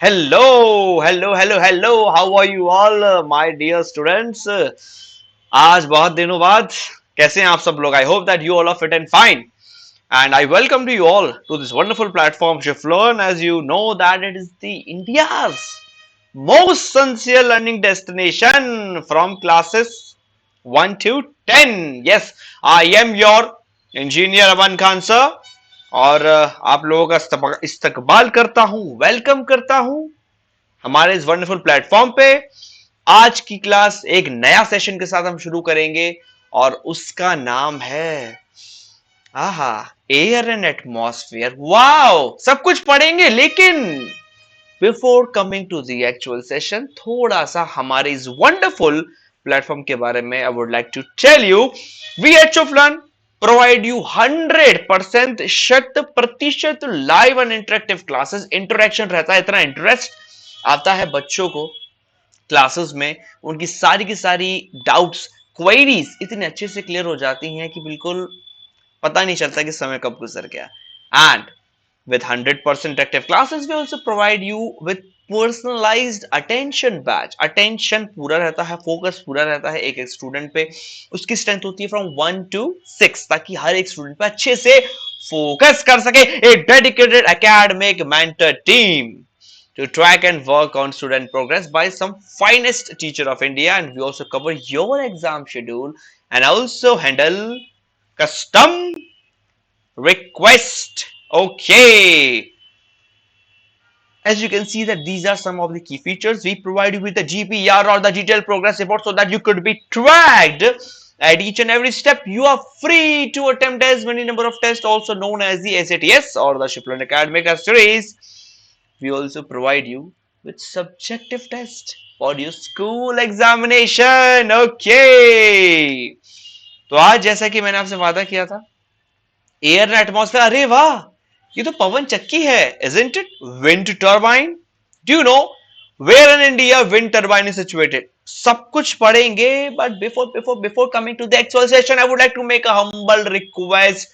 Hello, hello, hello, hello. How are you all, my dear students? आज बहुत दिनों बाद कैसे हैं आप सब लोग? I hope that you all are fit and fine. And I welcome to you all to this wonderful platform, Shiflearn. As you know that it is the India's most sincere learning destination from classes 1 to 10. Yes, I am your engineer Aman Khan sir. और आप लोगों का इस्तकबाल करता हूं, welcome करता हूं हमारे इस वंडरफुल प्लेटफॉर्म पे। आज की क्लास एक नया सेशन के साथ हम शुरू करेंगे और उसका नाम है आहा एयर एंड एटमॉस्फेयर। वाओ, सब कुछ पढ़ेंगे, लेकिन before coming to the actual session थोड़ा सा हमारे इस वंडरफुल प्लेटफॉर्म के बारे में I would like to tell you. We H of learn provide you 100% शत प्रतिशत live and interactive classes. Interaction रहता है, इतना इंटरेस्ट आता है बच्चों को क्लासेस में, उनकी सारी की सारी डाउट्स क्वेरीज इतने अच्छे से क्लियर हो जाती हैं कि बिल्कुल पता नहीं चलता कि समय कब गुजर गया। And with 100% active classes we also provide you with personalized attention batch। attention पूरा रहता है, फोकस पूरा रहता है एक एक स्टूडेंट पे। उसकी स्ट्रेंथ होती है फ्रॉम 1 to 6, ताकि हर एक स्टूडेंट पे अच्छे से फोकस कर सके। a dedicated academic mentor team to track and work on student progress by some finest teacher of India, and we also cover your exam schedule and also handle custom request. Okay, as you can see that these are some of the key features. We provide you with the GPR or the detailed progress report so that you could be tracked at each and every step. You are free to attempt as many number of tests, also known as the SATs or the Shiflearn Academic Test Series. We also provide you with subjective test for your school examination. Okay, तो आज जैसा कि मैंने आपसे वादा किया था, air and atmosphere. अरे वाह, ये तो पवन चक्की है, isn't it? Wind turbine. Do you know where in India wind turbine is situated? सब कुछ पढ़ेंगे, but before coming to the actual session, I would like to make a humble request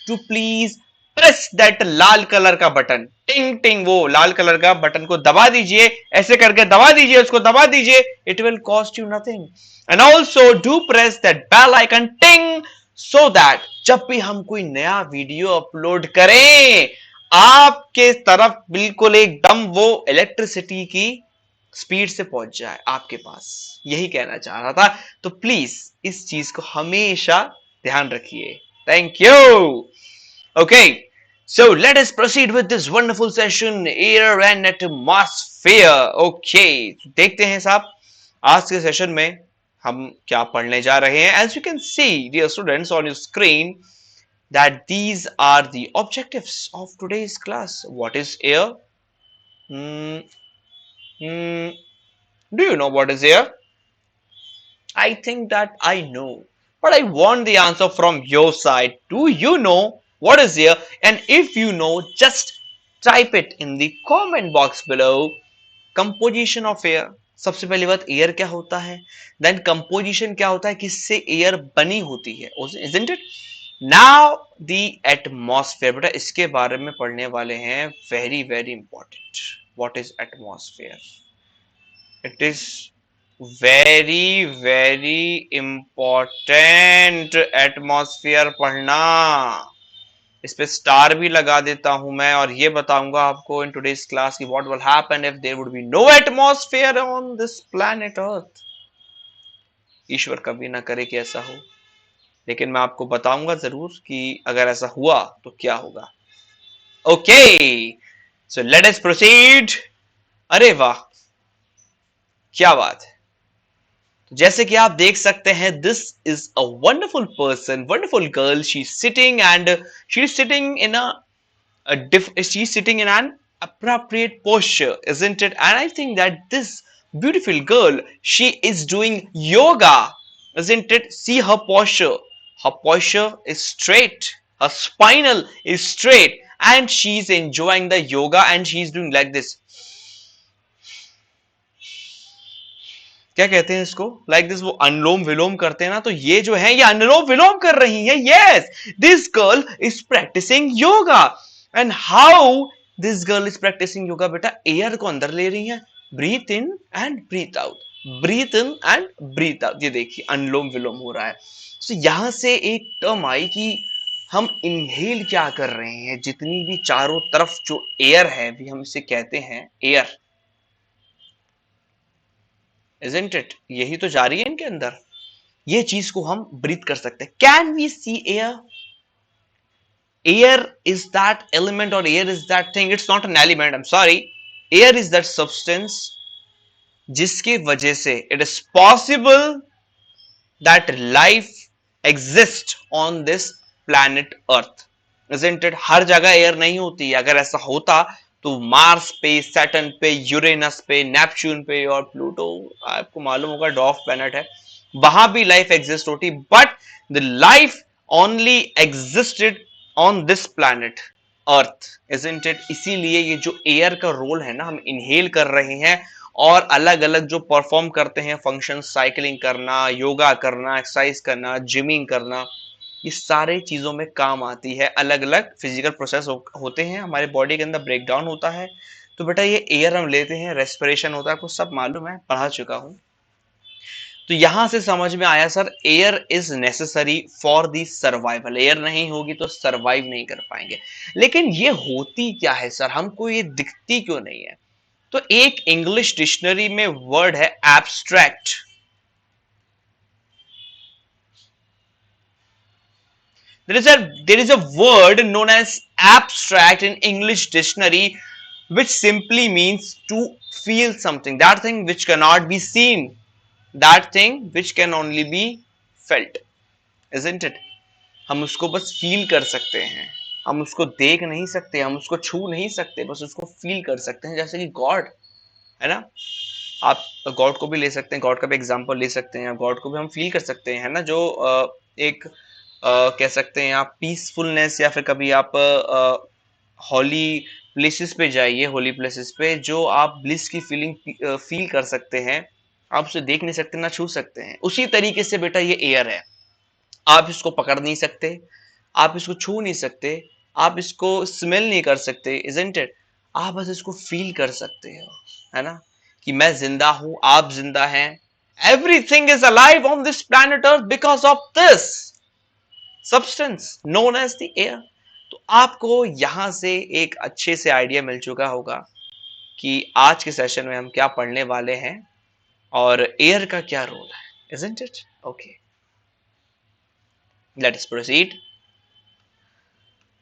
to please press that Lal colour का button, टिंग टिंग, वो लाल colour का button को दबा दीजिए, ऐसे करके दबा दीजिए, उसको दबा दीजिए, it will cost you nothing. And also do press that bell icon, ting, so that जब भी हम कोई नया वीडियो अपलोड करें आपके तरफ बिल्कुल एकदम वो इलेक्ट्रिसिटी की स्पीड से पहुंच जाए आपके पास। यही कहना चाह रहा था, तो प्लीज इस चीज को हमेशा ध्यान रखिए। Thank you. Okay, so let us proceed with this wonderful session, air and atmosphere. Okay, देखते हैं साहब आज के सेशन में हम क्या पढ़ने जा रहे हैं। As you can see, dear students, on your screen, that these are the objectives of today's class. What is air? Hmm. Do you know what is air? I think that I know, but I want the answer from your side. Do you know what is air? And if you know, just type it in the comment box below. Composition of air. सबसे पहली बात, air क्या होता है, then composition क्या होता है, किससे एयर बनी होती है, isn't it? Now the atmosphere, बेटा इसके बारे में पढ़ने वाले हैं, very very important. What is atmosphere? It is very very important atmosphere पढ़ना। इस पे स्टार भी लगा देता हूं मैं, और ये बताऊंगा आपको इन टुडेस क्लास की what will happen if there would be no atmosphere on this planet earth. ईश्वर कभी ना करे कि ऐसा हो, लेकिन मैं आपको बताऊंगा जरूर कि अगर ऐसा हुआ तो क्या होगा। Okay, so let us proceed. अरे वाह, क्या बात है। तो जैसे कि आप देख सकते हैं, this is a wonderful person, wonderful girl. She is sitting and she is sitting in she is sitting in an appropriate posture, isn't it? And I think that this beautiful girl, she is doing yoga, isn't it? See her posture. Her posture is straight. Her spinal is straight, and she's enjoying the yoga, and she's doing like this. क्या कहते हैं इसको, like this. वो अनुलोम विलोम करते हैं ना, तो ये जो है ये अनुलोम विलोम कर रही है। Yes, this girl is practicing yoga. And how this girl is practicing yoga. बेटा एयर को अंदर ले रही है, breathe in and breathe out, breathe in and breathe out. ये देखिए अनुलोम विलोम हो रहा है। तो यहां से एक टर्म आई कि हम इनहेल क्या कर रहे हैं, जितनी भी चारों तरफ जो एयर है भी हम इसे कहते हैं एयर, इजंट इट? यही तो जा रही है इनके अंदर, ये चीज को हम ब्रीथ कर सकते हैं। Can we see air? Air is that element or air is that thing. It's not an element. I'm sorry. Air is that substance जिसकी वजह से it is possible that life exists on this planet Earth. Isn't it? हर जगह air नहीं होती है। अगर ऐसा होता तो मार्स पे, सैटर्न पे, यूरेनस पे, नेपच्यून पे और प्लूटो, आपको मालूम होगा डॉफ प्लैनेट है, वहां भी लाइफ एग्जिस्ट होती, but the life only existed on this planet earth, isn't it? इसीलिए ये जो एयर का रोल है ना, हम इनहेल कर रहे हैं और अलग अलग जो परफॉर्म करते हैं फंक्शन, साइकिलिंग करना, योगा करना, एक्सरसाइज करना, जिमिंग करना, ये सारे चीजों में काम आती है। अलग अलग फिजिकल प्रोसेस होते हैं हमारे बॉडी के अंदर, ब्रेक डाउन होता है। तो बेटा ये एयर हम लेते हैं, रेस्पिरेशन होता है, आपको सब मालूम है, पढ़ा चुका हूं। तो यहां से समझ में आया sir, air is necessary for the survival. Air नहीं होगी तो सर्वाइव नहीं कर पाएंगे। लेकिन ये होती क्या है सर, हमको ये दिखती क्यों नहीं है? तो एक इंग्लिश डिक्शनरी में वर्ड है abstract. There is a word known as abstract in English dictionary, which simply means to feel something, that thing which cannot be seen, that thing which can only be felt, isn't it? हम उसको बस feel कर सकते हैं, हम उसको देख नहीं सकते, हम उसको छू नहीं सकते, बस उसको फील कर सकते हैं। जैसे कि गॉड है ना, आप गॉड को भी ले सकते हैं, गॉड का भी एग्जांपल ले सकते हैं, गॉड को भी हम फील कर सकते हैं, है ना? जो एक कह सकते हैं आप पीसफुलनेस, या फिर कभी आप हॉली प्लेसेस पे जाइए, होली प्लेसेस पे जो आप ब्लिस की फीलिंग फील कर सकते हैं। आप उसे देख नहीं सकते ना छू सकते हैं। उसी तरीके से बेटा ये एयर है, आप इसको पकड़ नहीं सकते, आप इसको छू नहीं सकते, आप इसको स्मेल नहीं कर सकते, इजंट इट? आप बस इसको फील कर सकते हो, है ना, कि मैं जिंदा हूं, आप जिंदा हैं। Everything is alive on this planet earth because of this substance known as the air. तो आपको यहां से एक अच्छे से आइडिया मिल चुका होगा कि आज के सेशन में हम क्या पढ़ने वाले हैं और एयर का क्या रोल है, isn't it? Okay, let us proceed.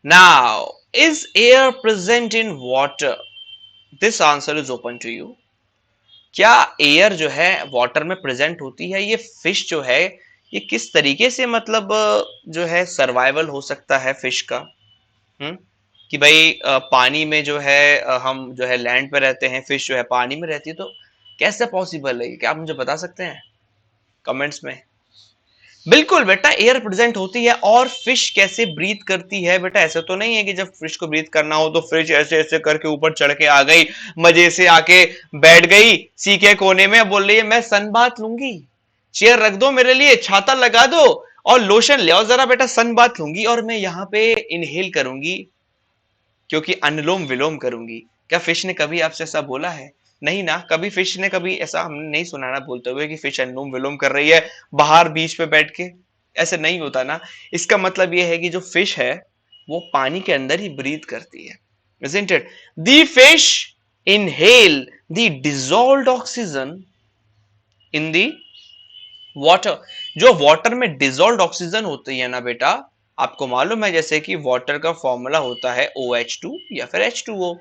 Now, is air present in water? This answer is open to you. क्या एयर जो है वाटर में प्रेजेंट होती है? ये फिश जो है, ये किस तरीके से मतलब जो है सर्वाइवल हो सकता है फिश का? हम्म, कि भाई पानी में जो है हम जो है लैंड पे रहते हैं, फिश जो है पानी में रहती है, तो कैसे पॉसिबल है? क्या आप मुझे बता सकते हैं कमेंट्स में? बिल्कुल बेटा, एयर प्रेजेंट होती है। और फिश कैसे ब्रीथ करती है बेटा? ऐसा तो नहीं है कि जब फिश को ब्रीथ करना हो तो फिश ऐसे ऐसे करके ऊपर चढ़ के आ गई, मजे से आके बैठ गई सी के कोने में, बोल रही है मैं सन बात लूंगी, चेयर रख दो मेरे लिए, छाता लगा दो और लोशन ले आओ जरा बेटा, सन बात लूंगी और मैं यहाँ पे इनहेल करूंगी क्योंकि अनुलोम विलोम करूंगी। क्या फिश ने कभी आपसे ऐसा बोला है? नहीं ना, कभी फिश ने कभी ऐसा हमने नहीं सुना ना बोलते हुए कि फिश अनुलोम विलोम कर रही है बाहर बीच पे बैठ के। ऐसे नहीं होता ना। इसका मतलब यह है कि जो फिश है वो पानी के अंदर ही ब्रीथ करती है, isn't it? The fish inhale the dissolved oxygen in the water. जो वाटर में डिजोल्व ऑक्सीजन होती है ना बेटा, आपको मालूम है जैसे कि वाटर का फॉर्मूला होता है OH2 या फिर H2O।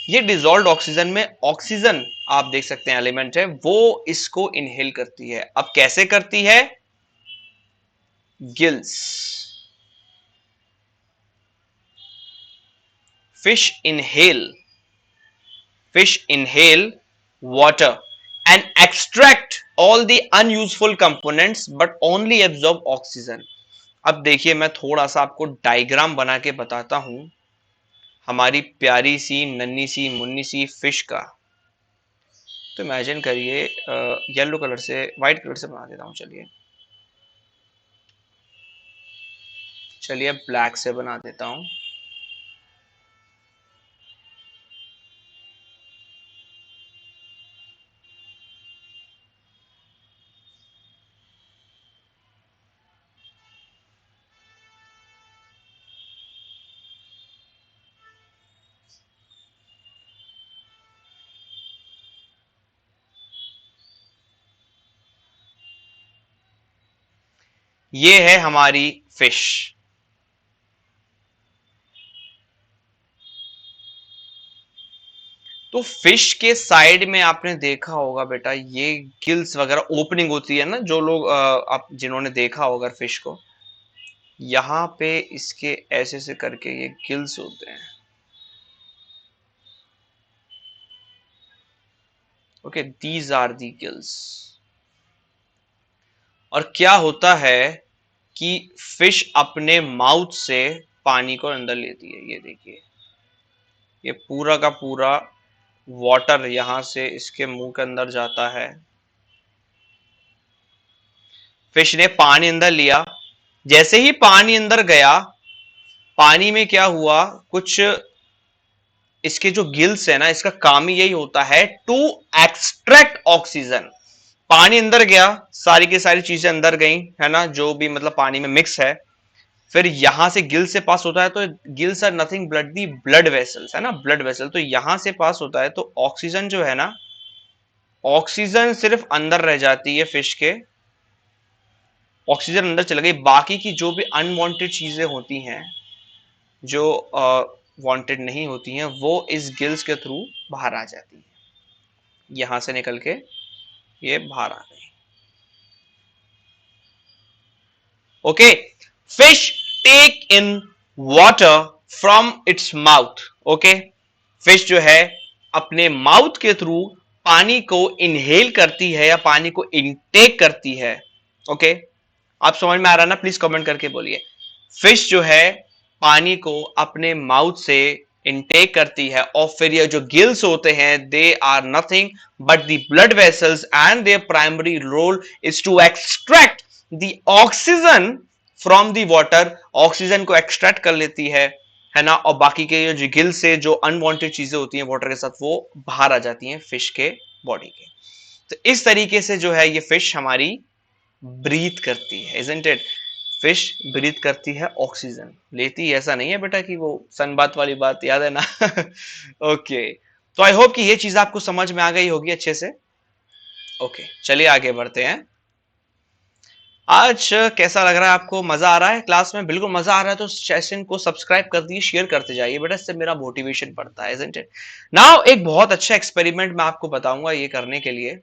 ये डिजोल्व ऑक्सीजन में ऑक्सीजन आप देख सकते हैं एलिमेंट है, वो इसको इनहेल करती है। अब कैसे करती है? Gills. Fish inhale, fish inhale water and extract all the unuseful components but only absorb oxygen। अब देखिए मैं थोड़ा सा आपको डायग्राम बना के बताता हूं हमारी प्यारी सी नन्ही सी मुन्नी सी फिश का। तो इमेजिन करिए, येलो कलर से, व्हाइट कलर से बना देता हूं, चलिए चलिए ब्लैक से बना देता हूं। ये है हमारी फिश। तो फिश के साइड में आपने देखा होगा बेटा, ये गिल्स वगैरह ओपनिंग होती है ना, जो लोग आप जिन्होंने देखा होगा फिश को, यहां पे इसके ऐसे से करके ये गिल्स होते हैं। Okay, these are the gills. और क्या होता है कि फिश अपने माउथ से पानी को अंदर लेती है। ये देखिए, ये पूरा का पूरा वाटर यहां से इसके मुंह के अंदर जाता है। फिश ने पानी अंदर लिया, जैसे ही पानी अंदर गया, पानी में क्या हुआ, कुछ इसके जो गिल्स है ना, इसका काम ही यही होता है टू एक्सट्रैक्ट ऑक्सीजन। पानी अंदर गया, सारी की सारी चीजें अंदर गई, है ना, जो भी मतलब पानी में मिक्स है। फिर यहां से गिल से पास होता है, तो gills are nothing but the blood vessels, है ना, ब्लड वेसल। तो यहां से पास होता है, तो ऑक्सीजन जो है ना, ऑक्सीजन सिर्फ अंदर रह जाती है फिश के। ऑक्सीजन अंदर चल गई, बाकी की जो भी अनवांटेड चीजें होती हैं, जो वांटेड नहीं होती हैं, वो इस गिल्स के थ्रू बाहर आ जाती है। यहां से निकल के ये बाहर आ गई। Okay, fish take in water from its mouth. Okay, fish जो है अपने माउथ के थ्रू पानी को इनहेल करती है या पानी को इनटेक करती है। ओके, आप समझ में आ रहा है ना? प्लीज कमेंट करके बोलिए। फिश जो है पानी को अपने माउथ से इनटेक करती है, और फिर ये जो गिल्स होते हैं, they are nothing but the blood vessels, and their primary role is to extract the oxygen from the water. Oxygen को एक्सट्रैक्ट कर लेती है ना, और बाकी के जो गिल से जो अनवांटेड चीजें होती हैं वाटर के साथ, वो बाहर आ जाती हैं फिश के बॉडी के। तो इस तरीके से जो है ये फिश हमारी ब्रीथ करती है, इजंट इट? फिश ब्रीथ करती है, ऑक्सीजन लेती है। ऐसा नहीं है बेटा कि वो सनबात वाली बात, याद है ना? ओके, तो आई होप कि ये चीज आपको समझ में आ गई होगी अच्छे से। ओके, चलिए आगे बढ़ते हैं। आज कैसा लग रहा है आपको? मजा आ रहा है क्लास में? बिल्कुल मजा आ रहा है तो सेशन को सब्सक्राइब कर दिए, शेयर करते जाइए बेटा, इससे मेरा मोटिवेशन बढ़ता है, इजंट इट? नाउ एक बहुत अच्छा एक्सपेरिमेंट मैं आपको बताऊंगा ये करने के लिए।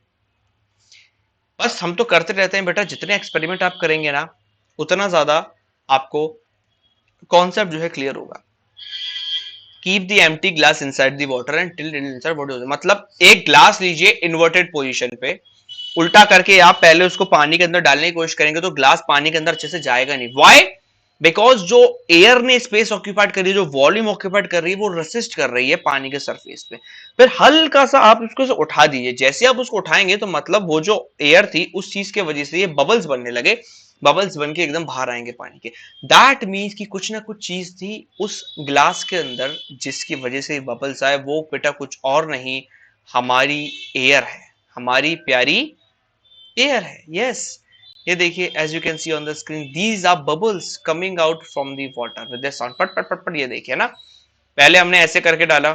बस हम तो करते रहते हैं बेटा, जितने एक्सपेरिमेंट आप करेंगे ना, उतना ज्यादा आपको कॉन्सेप्ट जो है क्लियर होगा। Keep the empty glass inside the water and tilt it inside water. मतलब एक ग्लास लीजिए इन्वर्टेड पोजीशन पे, उल्टा करके आप पहले उसको पानी के अंदर डालने की कोशिश करेंगे, तो ग्लास पानी के अंदर अच्छे से जाएगा नहीं। व्हाई? बिकॉज जो एयर ने स्पेस ऑक्यूपाइड कर रही है, जो वॉल्यूम ऑक्यूपाइड कर रही है, वो रेसिस्ट कर रही है पानी के सरफेस पे। फिर हल्का सा आप उसको से उठा दीजिए, जैसे आप उसको उठाएंगे तो मतलब वो जो एयर थी उस चीज के वजह से ये बबल्स बनने लगे, बबल्स बन के एकदम बाहर आएंगे पानी के। दैट मीन्स कि कुछ ना कुछ चीज थी उस ग्लास के अंदर जिसकी वजह से बबल्स आए। वो बेटा कुछ और नहीं, हमारी एयर है, हमारी प्यारी एयर है। यस, ये देखिए, as you can see on the screen, these are bubbles coming out from the water with the sound, पट पट पट पट। ये देखिए ना, पहले हमने ऐसे करके डाला,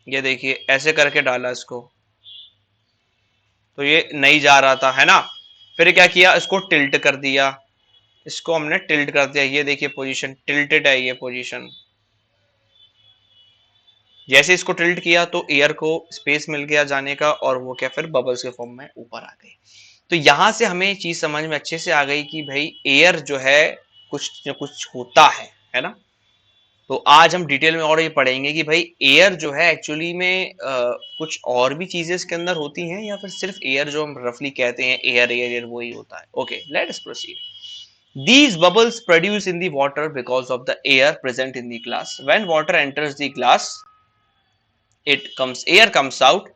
ये देखिए ऐसे करके डाला इसको, तो ये नहीं जा रहा था, है ना। फिर क्या किया, इसको टिल्ट कर दिया, इसको हमने टिल्ट कर दिया, ये देखिए पोजीशन टिल्टेड है, ये पोजीशन। जैसे इसको टिल्ट किया तो एयर को स्पेस मिल गया जाने का, और वो क्या, फिर बबल्स के फॉर्म में ऊपर आ गई। तो यहां से हमें चीज समझ में अच्छे से आ गई कि भाई एयर जो है कुछ न कुछ होता है ना। तो आज हम डिटेल में और ये पढ़ेंगे कि भाई एयर जो है एक्चुअली में कुछ और भी चीजें इसके अंदर होती हैं, या फिर सिर्फ एयर जो हम रफली कहते हैं एयर एयर एयर वही होता है। Okay, let us proceed. These bubbles produce in the water because of the air present in the glass. When water enters the glass, air comes out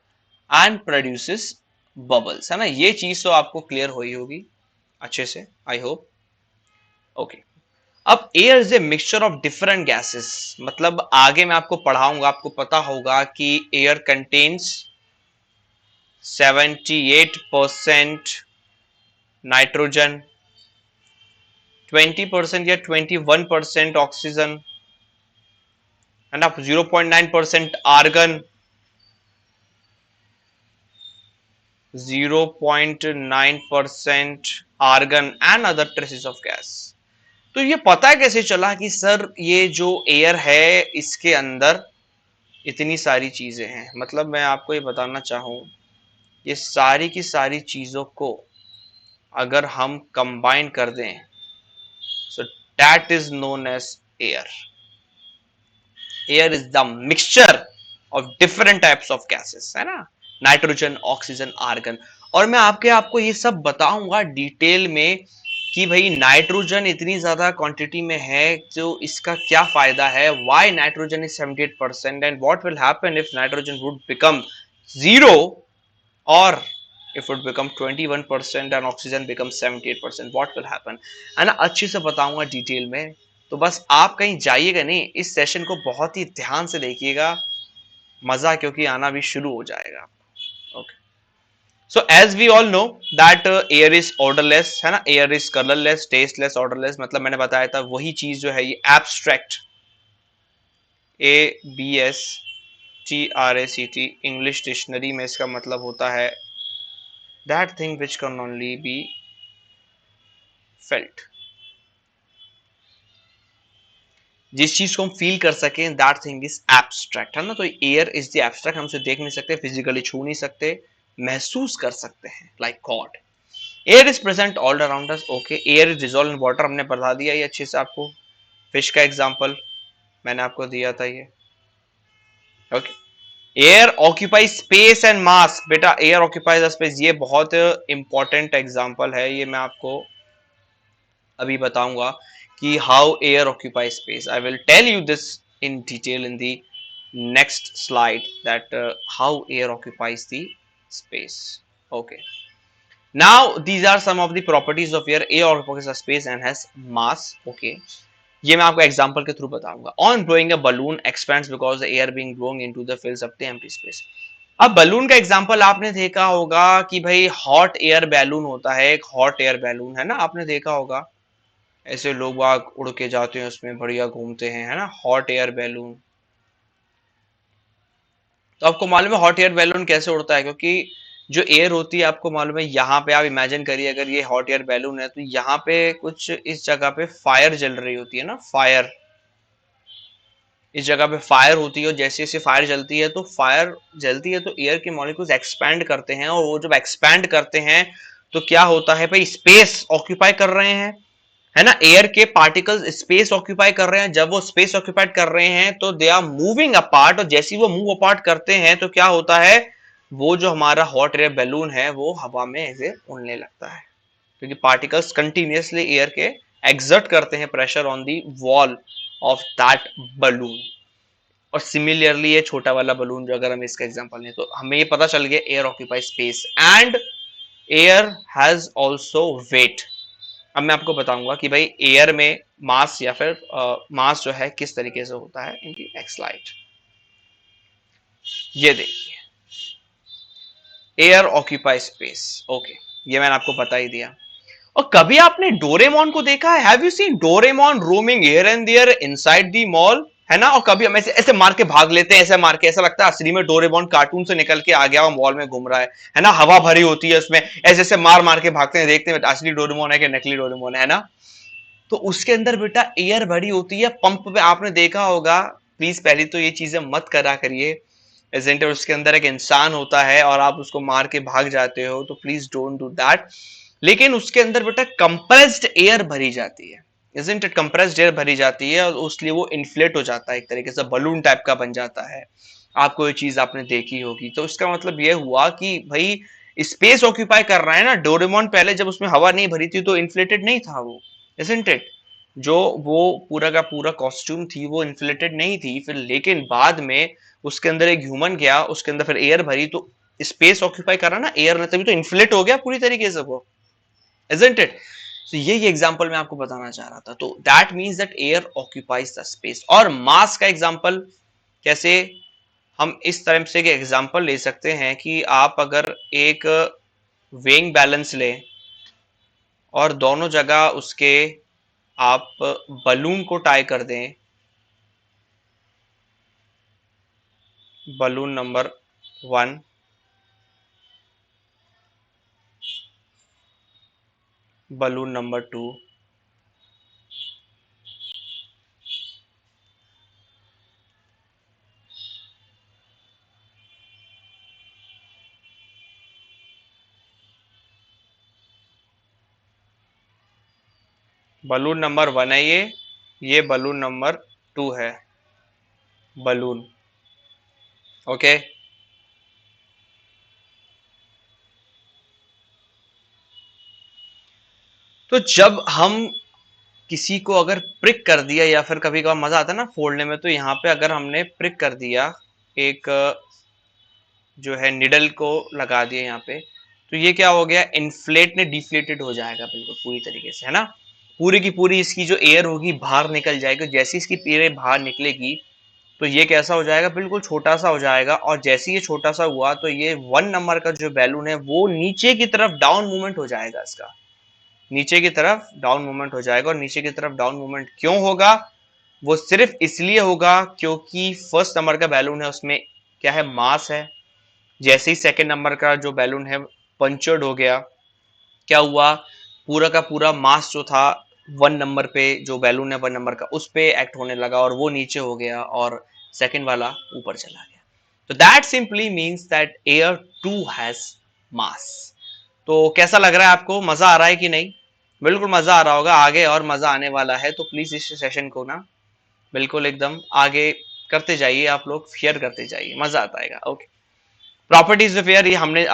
and produces bubbles, है ना। ये चीज तो आपको clear हुई होगी अच्छे से, आई होप। ओके, अब air is a mixture of different gases. मतलब आगे मैं आपको पढ़ाऊंगा, आपको पता होगा कि एयर कंटेन्स 78% नाइट्रोजन, 20% या 21% ऑक्सीजन, है ना, 0.9% argon, 0.9% argon and other traces of gas. तो ये पता कैसे चला कि सर ये जो एयर है इसके अंदर इतनी सारी चीजें हैं? मतलब मैं आपको ये बताना चाहूं, ये सारी की सारी चीजों को अगर हम कंबाइन कर दें, so that is known as air. Air is the mixture of different types of gases, है ना, नाइट्रोजन, ऑक्सीजन, आर्गन। और मैं आपको ये सब बताऊंगा डिटेल में कि भाई नाइट्रोजन इतनी ज्यादा क्वांटिटी में है तो इसका क्या फायदा है, why nitrogen is 78% and what will happen if nitrogen would become zero, और if it become 21% and oxygen becomes 78%, what will happen, है ना, अच्छे से बताऊंगा डिटेल में। तो बस आप कहीं जाइएगा नहीं, इस सेशन को बहुत ही ध्यान से देखिएगा, मजा क्योंकि आना भी शुरू हो जाएगा। Okay, so as we all know that air is odourless, है ना, air is colourless, tasteless, odourless. मतलब मैंने बताया था वही चीज जो है ये एब्स्ट्रैक्ट, ABSTRACT इंग्लिश डिक्शनरी में इसका मतलब होता है that thing which can only be felt, जिस चीज को हम फील कर सकें, दैट थिंग इज एब्स्ट्रैक्ट, है ना। तो एयर इज द एब्स्ट्रैक्ट, हम उसे देख नहीं सकते, फिजिकली छू नहीं सकते, महसूस कर सकते हैं, like God. Air is present all around us. Okay, air is dissolve in water, हमने बता दिया ये अच्छे से आपको। फिश का एग्जांपल मैंने आपको दिया था ये। Okay, air occupy space and mass, बेटा एयर ऑक्यूपाइज स्पेस, ये बहुत इंपॉर्टेंट एग्जांपल है, ये मैं आपको अभी बताऊंगा कि how air occupy space. I will tell you this in detail in the next slide that how air occupies the space. Okay, now these are some of the properties of air occupies a space and has mass। okay, ये मैं आपको example के through बताऊंगा। On blowing a balloon expends because the air being blown into the फिल्स up the empty space. अब balloon का example आपने देखा होगा कि भाई हॉट एयर बैलून होता है, एक हॉट एयर बैलून, है ना, आपने देखा होगा, ऐसे लोग बाग उड़ के जाते हैं उसमें, बढ़िया घूमते हैं, है ना, हॉट एयर बैलून। तो आपको मालूम है हॉट एयर बैलून कैसे उड़ता है? क्योंकि जो एयर होती है, आपको मालूम है, यहाँ पे आप इमेजिन करिए अगर ये हॉट एयर बैलून है तो यहाँ पे कुछ इस जगह पे फायर जल रही होती है ना, फायर, इस जगह पे फायर होती है, और जैसे जैसे फायर जलती है तो एयर के मॉलिक्यूल्स एक्सपैंड करते हैं, और वो जब एक्सपैंड करते हैं तो क्या होता है भाई, स्पेस ऑक्यूपाई कर रहे हैं, है ना, एयर के पार्टिकल्स स्पेस ऑक्यूपाई कर रहे हैं। जब वो स्पेस ऑक्यूपाइड कर रहे हैं तो दे आर मूविंग अपार्ट, और जैसे वो मूव अपार्ट करते हैं तो क्या होता है, वो जो हमारा हॉट एयर बैलून है वो हवा में ऐसे उड़ने लगता है, क्योंकि पार्टिकल्स कंटिन्यूअसली एयर के एक्सर्ट करते हैं pressure on the wall of that balloon. और सिमिलरली ये छोटा वाला बलून जो अगर हम इसका एग्जांपल लें तो हमें ये पता चल गया air occupy space and air has also weight. अब मैं आपको बताऊंगा कि भाई एयर में मास या फिर मास जो है किस तरीके से होता है इन दी नेक्स्ट स्लाइड। ये देखिए, एयर ऑक्यूपाई स्पेस। ओके, ये मैंने आपको बता ही दिया। और कभी आपने डोरेमोन को देखा है? Have you seen Doraemon roaming here and there inside the mall, है ना। और कभी हम ऐसे ऐसे मार के भाग लेते हैं, ऐसे मार के ऐसा लगता है असली में डोरेमोन कार्टून से निकल के आ गया और मॉल में घूम रहा है ना, हवा भरी होती है उसमें, ऐसे ऐसे मार मार के भागते हैं, देखते हैं असली डोरेमोन है कि नकली डोरेमोन है ना। तो उसके अंदर बेटा एयर भरी होती है, पंप पे आपने देखा होगा। प्लीज पहले तो ये चीजें मत करा करिए, एजेंट, उसके अंदर एक इंसान होता है और आप उसको मार के भाग जाते हो, तो प्लीज डोंट डू दैट। लेकिन उसके अंदर बेटा कंप्रेस्ड एयर भरी जाती है, इजंट इट, कंप्रेस्ड एयर भरी जाती है, और उसलिए वो इन्फ्लेट हो जाता है, एक तरीके से बलून टाइप का बन जाता है। आपको ये चीज आपने देखी होगी। तो इसका मतलब ये हुआ कि भाई स्पेस ऑक्यूपाई कर रहा है ना डोरेमोन। पहले जब उसमें हवा नहीं भरी थी तो इन्फ्लेटेड नहीं था वो, isn't it? जो वो पूरा का पूरा कॉस्ट्यूम थी वो इन्फ्लेटेड नहीं थी फिर, लेकिन बाद में उसके अंदर एक ह्यूमन गया, उसके अंदर फिर एयर भरी, तो स्पेस ऑक्यूपाई करा ना एयर ने, तभी तो इन्फ्लेट हो गया पूरी तरीके से वो, isn't it? तो ये एग्जांपल मैं आपको बताना चाह रहा था। तो that means that air occupies the space. और मास का एग्जांपल कैसे, हम इस तरह से एक एग्जांपल ले सकते हैं कि आप अगर एक वेइंग बैलेंस लें और दोनों जगह उसके आप बलून को टाई कर दें, balloon number 1 balloon number 2, balloon number 1 है ये बलून नंबर 2 है, बलून। ओके, तो जब हम किसी को अगर प्रिक कर दिया, या फिर कभी कभार मजा आता है ना फोड़ने में, तो यहाँ पे अगर हमने प्रिक कर दिया, एक जो है निडल को लगा दिया यहाँ पे, तो ये क्या हो गया, इन्फ्लेट ने डिफ्लेटेड हो जाएगा बिल्कुल पूरी तरीके से, है ना। पूरी की पूरी इसकी जो एयर होगी बाहर निकल जाएगी। जैसी इसकी एयर बाहर निकलेगी तो ये कैसा हो जाएगा, बिल्कुल छोटा सा हो जाएगा। और जैसे ये छोटा सा हुआ तो ये 1 नंबर का जो बैलून है वो नीचे की तरफ डाउन मूवमेंट हो जाएगा, इसका नीचे की तरफ डाउन मूवमेंट हो जाएगा। और नीचे की तरफ डाउन मूवमेंट क्यों होगा, वो सिर्फ इसलिए होगा क्योंकि फर्स्ट नंबर का बैलून है उसमें क्या है, मास है। जैसे ही सेकंड नंबर का जो बैलून है पंचर्ड हो गया, क्या हुआ, पूरा का पूरा मास जो था 1 नंबर पे, जो बैलून है 1 नंबर का, उस पे एक्ट होने लगा और वो नीचे हो गया और सेकंड वाला ऊपर चला गया। तो that simply means that air too has mass. तो कैसा लग रहा है आपको, मजा आ रहा है कि नहीं? बिल्कुल मजा आ रहा होगा, आगे और मजा आने वाला है। तो प्लीज इस सेशन को ना बिल्कुल एकदम आगे करते जाइए, आप लोग शेयर करते जाइए, मजा आता है। ओके, प्रॉपर्टीज ऑफ एयर, ये हमने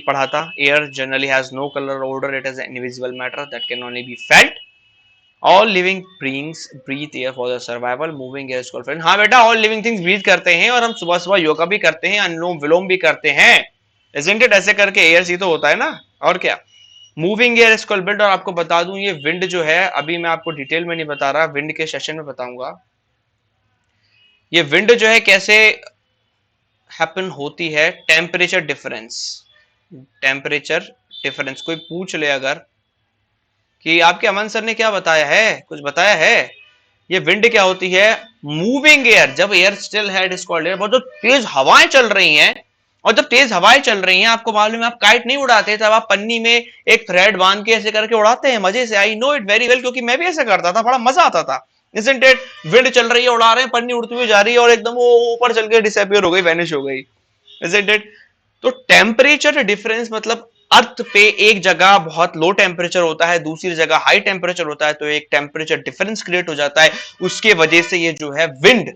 पढ़ा था। Air generally has no colour odour, it is invisible matter that can only be felt. All living beings breathe air for the survival, moving air is called friend. हाँ बेटा, all living things breathe करते हैं, और हम सुबह सुबह योगा भी करते हैं, अनुलोम विलोम भी करते हैं, इजंट इट? ऐसे करके एयर सी तो होता है ना, और क्या। Moving air is called wind. और आपको बता दूं, ये विंड जो है, अभी मैं आपको डिटेल में नहीं बता रहा, विंड के सेशन में बताऊंगा। ये विंड जो है कैसे हैपन होती है, टेम्परेचर डिफरेंस। टेम्परेचर डिफरेंस, कोई पूछ ले अगर कि आपके अमन सर ने क्या बताया है, कुछ बताया है, ये विंड क्या होती है, मूविंग एयर। जब एयर स्टिल है इट इज कॉल्ड एयर। बहुत जो तेज हवाएं चल रही हैं, और जब तेज हवाएं चल रही हैं, आपको मालूम है आप काइट नहीं उड़ाते, तब आप पन्नी में एक थ्रेड बांध के ऐसे करके उड़ाते हैं मजे से। I know it very well, क्योंकि मैं भी ऐसा करता था, बड़ा मजा आता था। इसंट इट? विंड चल रही है, उड़ा रहे हैं, पन्नी उड़ती हुई जा रही है, और एकदम वो ऊपर चल के डिसअपियर हो गई, वैनिश हो गई। इसंट इट? तो टेम्परेचर डिफरेंस मतलब अर्थ पे एक जगह बहुत लो टेम्परेचर होता है, दूसरी जगह हाई टेम्परेचर होता है, तो एक टेम्परेचर डिफरेंस क्रिएट हो जाता है। उसके वजह से ये जो है विंड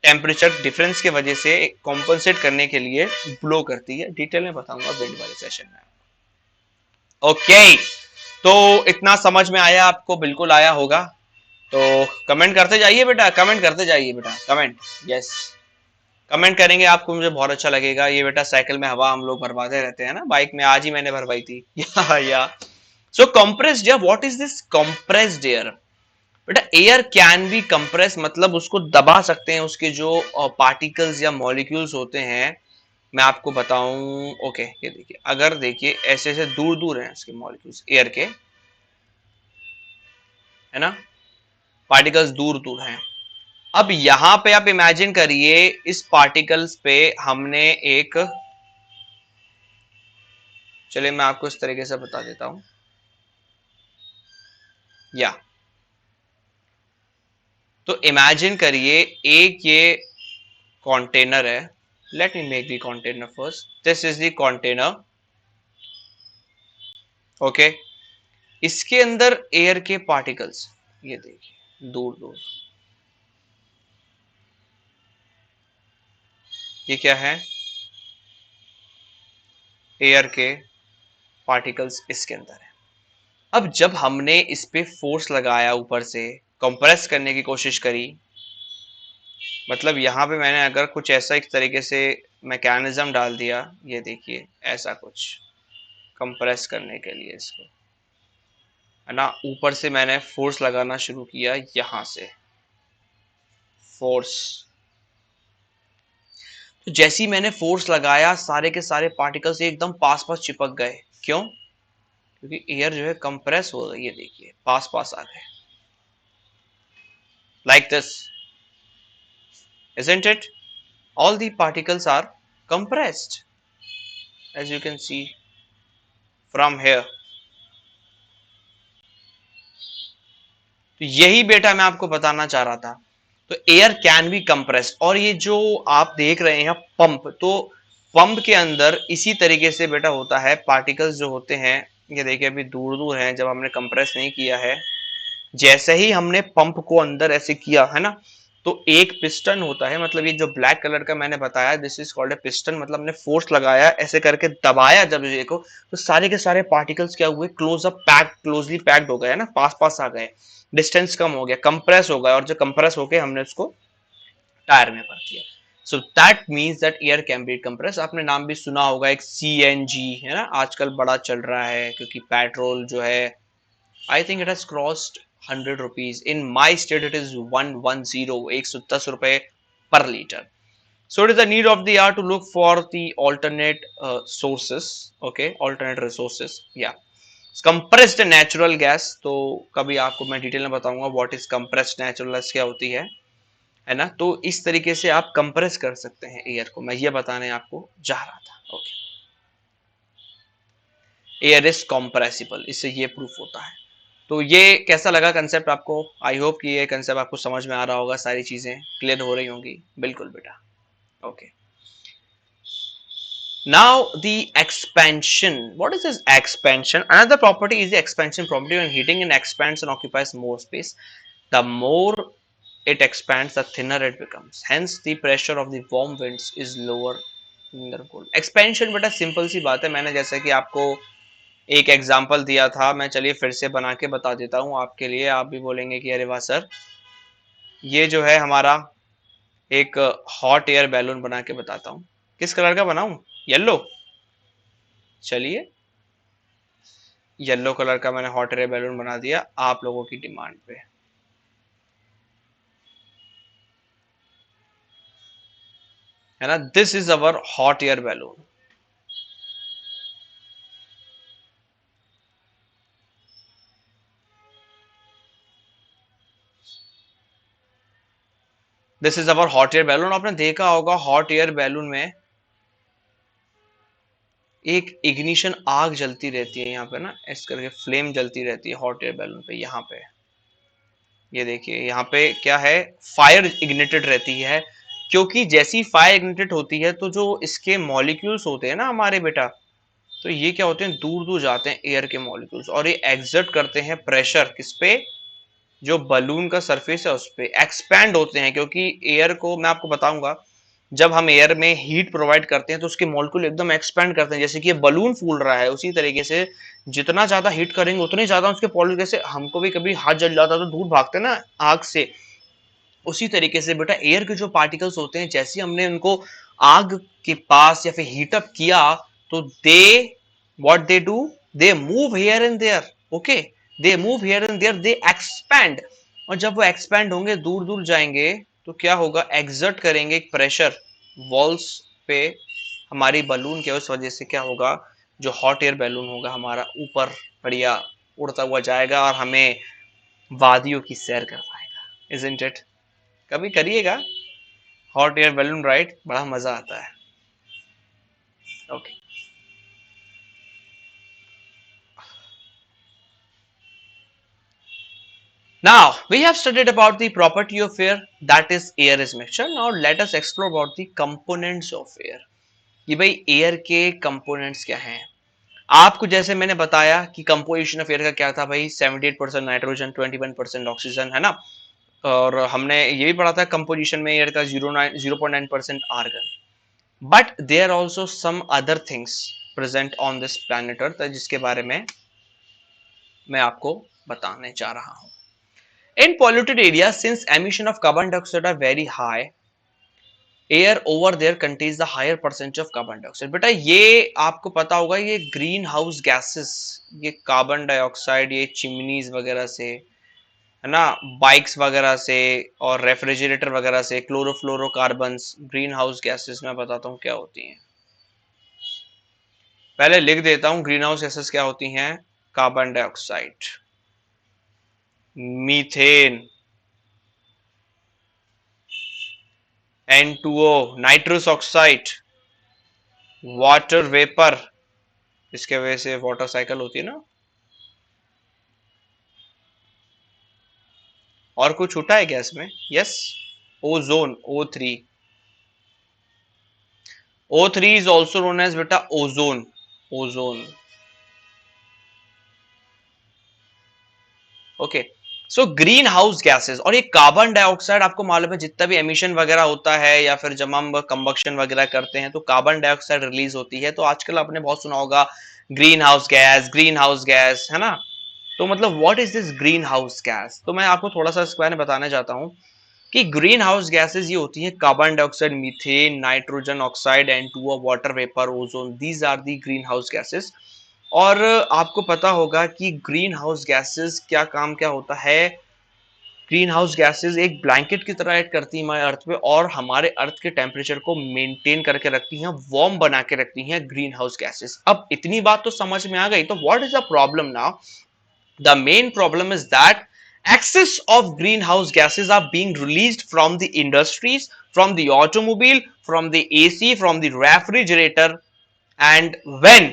टेम्परेचर डिफरेंस के वजह से कॉम्पनसेट करने के लिए ब्लो करती है। डिटेल में बताऊंगा विंड वाले सेशन में। ओके, तो इतना समझ में आया आपको? बिल्कुल आया होगा। तो कमेंट करते जाइए बेटा, कमेंट करते जाइए बेटा, कमेंट। यस, कमेंट करेंगे आपको, मुझे बहुत अच्छा लगेगा। ये बेटा साइकिल में हवा हम लोग भरवाते रहते हैं ना, बाइक में आज ही मैंने भरवाई थी। या so compressed air, what is this compressed air? बेटा एयर कैन बी कंप्रेस, मतलब उसको दबा सकते हैं, उसके जो पार्टिकल्स या मॉलिक्यूल्स होते हैं। मैं आपको बताऊं, ओके ये देखिए, अगर देखिए ऐसे ऐसे दूर दूर हैं उसके मॉलिक्यूल्स एयर के, है ना, पार्टिकल्स दूर दूर हैं। अब यहां पे आप इमेजिन करिए, इस पार्टिकल्स पे हमने एक, चलिए मैं आपको इस तरीके से बता देता हूं, या तो इमेजिन करिए एक ये कंटेनर है। Let me make the container first, this is the container. Okay, इसके अंदर एयर के पार्टिकल्स, ये देखिए दूर दूर, ये क्या है, एयर के पार्टिकल्स इसके अंदर है। अब जब हमने इस पे फोर्स लगाया, ऊपर से कंप्रेस करने की कोशिश करी, मतलब यहां पे मैंने अगर कुछ ऐसा एक तरीके से मैकेनिज्म डाल दिया, ये देखिए ऐसा कुछ कंप्रेस करने के लिए इसको, है ना, ऊपर से मैंने फोर्स लगाना शुरू किया, यहां से फोर्स। तो जैसे ही मैंने फोर्स लगाया, सारे के सारे पार्टिकल्स एकदम पास पास चिपक गए। क्यों? क्योंकि एयर जो है कंप्रेस हो रही है, देखिए पास पास आ गए, like this, isn't it? All the particles are compressed, as you can see from here. तो यही बेटा मैं आपको बताना चाह रहा था। तो एयर कैन बी कंप्रेस्ड, और ये जो आप देख रहे हैं पंप, तो पंप के अंदर इसी तरीके से बेटा होता है, पार्टिकल्स जो होते हैं, ये देखिए अभी दूर दूर हैं, जब हमने कंप्रेस नहीं किया है, जैसे ही हमने पंप को अंदर ऐसे किया है ना, तो एक पिस्टन होता है, मतलब ये जो ब्लैक कलर का मैंने बताया, this is called a piston, मतलब हमने फोर्स लगाया, ऐसे करके दबाया जब ये को, तो सारे के सारे पार्टिकल्स क्या हुए, close up pack, closely packed हो गए ना, पास पास आ गए, डिस्टेंस कम हो गया, कंप्रेस हो गया, और जो कंप्रेस होके हमने उसको टायर में भर दिया। So that means that air can be compress. आपने नाम भी सुना होगा, एक सीएनजी है ना, आजकल बड़ा चल रहा है, क्योंकि पेट्रोल जो है, I think it has crossed 100 rupees. In my state, it is 110, 110 रुपए per liter. So it is the need of the hour to look for the alternate sources. Okay, alternate resources. Yeah. Compressed natural gas. तो कभी आपको मैं detail में बताऊंगा what is compressed natural gas क्या होती है ना। तो इस तरीके से आप कंप्रेस कर सकते हैं एयर को, मैं ये बताने आपको जा रहा था। ओके, एयर इज कॉम्प्रेसिबल, इससे ये प्रूफ होता है। तो ये कैसा लगा कंसेप्ट आपको? आई होप कि ये कंसेप्ट आपको समझ में आ रहा होगा, सारी चीजें क्लियर हो रही होंगी। बिल्कुल बेटा। Okay, now the expansion. What is this expansion? Another property is the expansion property. When heating and expands and occupies more space, the more it expands, the thinner it becomes. Hence the pressure of the warm winds is lower in the cold. Expansion बेटा simple सी बात है, मैंने जैसे कि आपको एक example दिया था, मैं चलिए फिर से बना के बता देता हूँ आपके लिए। आप भी बोलेंगे कि अरे वाह सर, ये जो है हमारा एक हॉट एयर बैलून बना के बताता हूँ। किस कलर का बनाऊं? येलो। चलिए, येलो कलर का मैंने हॉट एयर बैलून बना दिया आप लोगों की डिमांड पे, है ना। This is our hot air balloon. This is our hot air balloon. आपने देखा होगा हॉट एयर बैलून में एक इग्निशन आग जलती रहती है यहाँ पे ना, इस करके फ्लेम जलती रहती है हॉट एयर बैलून पे। यहाँ पे ये देखिए, यहाँ पे क्या है, फायर इग्निटेड रहती है, क्योंकि जैसी फायर इग्निटेड होती है तो जो इसके मॉलिक्यूल्स होते हैं ना हमारे बेटा, तो ये क्या होते हैं, दूर दूर जाते हैं एयर के मॉलिक्यूल्स, और ये एक्सर्ट करते हैं प्रेशर किस पे, जो बलून का सरफेस है उस पे, एक्सपैंड होते हैं। क्योंकि एयर को मैं आपको बताऊंगा, जब हम एयर में हीट प्रोवाइड करते हैं तो उसके मॉलिक्यूल एकदम एक्सपैंड करते हैं, जैसे कि ये बलून फूल रहा है, उसी तरीके से जितना ज्यादा हीट करेंगे उतनी ज्यादा उसके पॉलिक्यूल, जैसे हमको भी कभी हाथ जल जाता है तो दूर भागते हैं ना आग से, उसी तरीके से बेटा एयर के जो पार्टिकल्स होते हैं, जैसे हमने उनको आग के पास या फिर हीटअप किया, तो they what they do, they move here and there. Okay, they move here and there, they expand. और जब वो एक्सपैंड होंगे, दूर दूर जाएंगे, तो क्या होगा, एक्सर्ट करेंगे एक प्रेशर वॉल्स पे हमारी बलून के, उस वजह से क्या होगा, जो हॉट एयर बैलून होगा हमारा ऊपर बढ़िया उड़ता हुआ जाएगा और हमें वादियों की सैर करवाएगा। Isn't it? कभी करिएगा हॉट एयर बैलून राइड, बड़ा मजा आता है। Okay, now we have studied about the property of air, that is air is mixture. Now let us explore about the components of air, कि भाई एयर के components क्या हैं। आपको जैसे मैंने बताया कि कंपोजिशन ऑफ एयर का क्या था भाई, 78% नाइट्रोजन, 21% ऑक्सीजन, है ना। और हमने ये भी पढ़ा था कंपोजिशन में एयर का 0.9% argon. But there also some other things present on this planet earth, जिसके बारे में मैं आपको बताने जा रहा हूं। In polluted area, since emission of carbon dioxide are very high, air over there contains the higher percentage of carbon dioxide. बेटा ये आपको पता होगा, ये ग्रीन हाउस गैसेस, ये कार्बन डाइऑक्साइड, ये चिमनीज वगैरह से, है ना, बाइक्स वगैरह से और रेफ्रिजरेटर वगैरह से, क्लोरोफ्लोरोकार्बन्स, ग्रीन हाउस गैसेस, मैं बताता हूँ क्या होती हैं। पहले लिख देता हूं ग्रीन हाउस गैसेस क्या होती हैं। Carbon dioxide, methane, N2O, nitrous oxide, water vapour, इसके वजह से वाटर साइकिल होती है ना, और कुछ छूटा है गैस में? Yes, ozone, O3। O3 is also known as बेटा ozone, ozone. Okay, so green house gases और ये कार्बन डाइऑक्साइड, आपको मालूम है जितना भी एमिशन वगैरह होता है या फिर जब हम कंबक्शन वगैरह करते हैं तो कार्बन डाइऑक्साइड रिलीज होती है। तो आजकल आपने बहुत सुना होगा ग्रीन हाउस गैस, है ना? तो मतलब what is this green house gas? तो मैं आपको थोड़ा सा इसके बारे में बताना चाहता हूँ कि ग्रीन हाउस गैसेज ये होती है carbon dioxide, methane, nitrogen oxide and to a water vapour, ozone. These are the green house gases. और आपको पता होगा कि ग्रीन हाउस गैसेस क्या काम क्या होता है। ग्रीन हाउस गैसेस एक ब्लैंकेट की तरह एक्ट करती है हमारे अर्थ पे और हमारे अर्थ के टेम्परेचर को मेंटेन करके रखती हैं, वार्म बना के रखती हैं ग्रीन हाउस गैसेस। अब इतनी बात तो समझ में आ गई, तो what is the problem now? The main problem is that excess of greenhouse gases are being released from the industries, from the automobile, from the AC, from the refrigerator. And when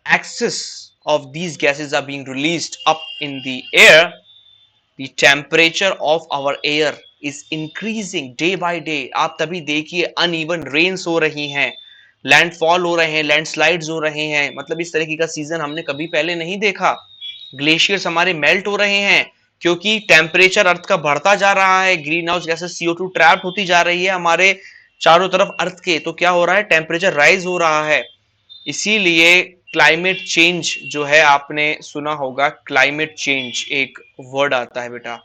excess of these gases are being released up in the air, the temperature of our air is increasing day by day. आप तभी देखिए uneven rains हो रही हैं, landfall हो रहे हैं, landslides हो रहे हैं। मतलब इस तरीके का सीजन हमने कभी पहले नहीं देखा। ग्लेशियर्स हमारे मेल्ट हो रहे हैं क्योंकि टेम्परेचर अर्थ का बढ़ता जा रहा है। Green house gases CO2 trapped होती जा रही है हमारे चारों तरफ अर्थ के। तो क्या हो रहा है? टेम्परेचर राइज हो रहा है। इसीलिए क्लाइमेट चेंज जो है, आपने सुना होगा क्लाइमेट चेंज एक वर्ड आता है बेटा,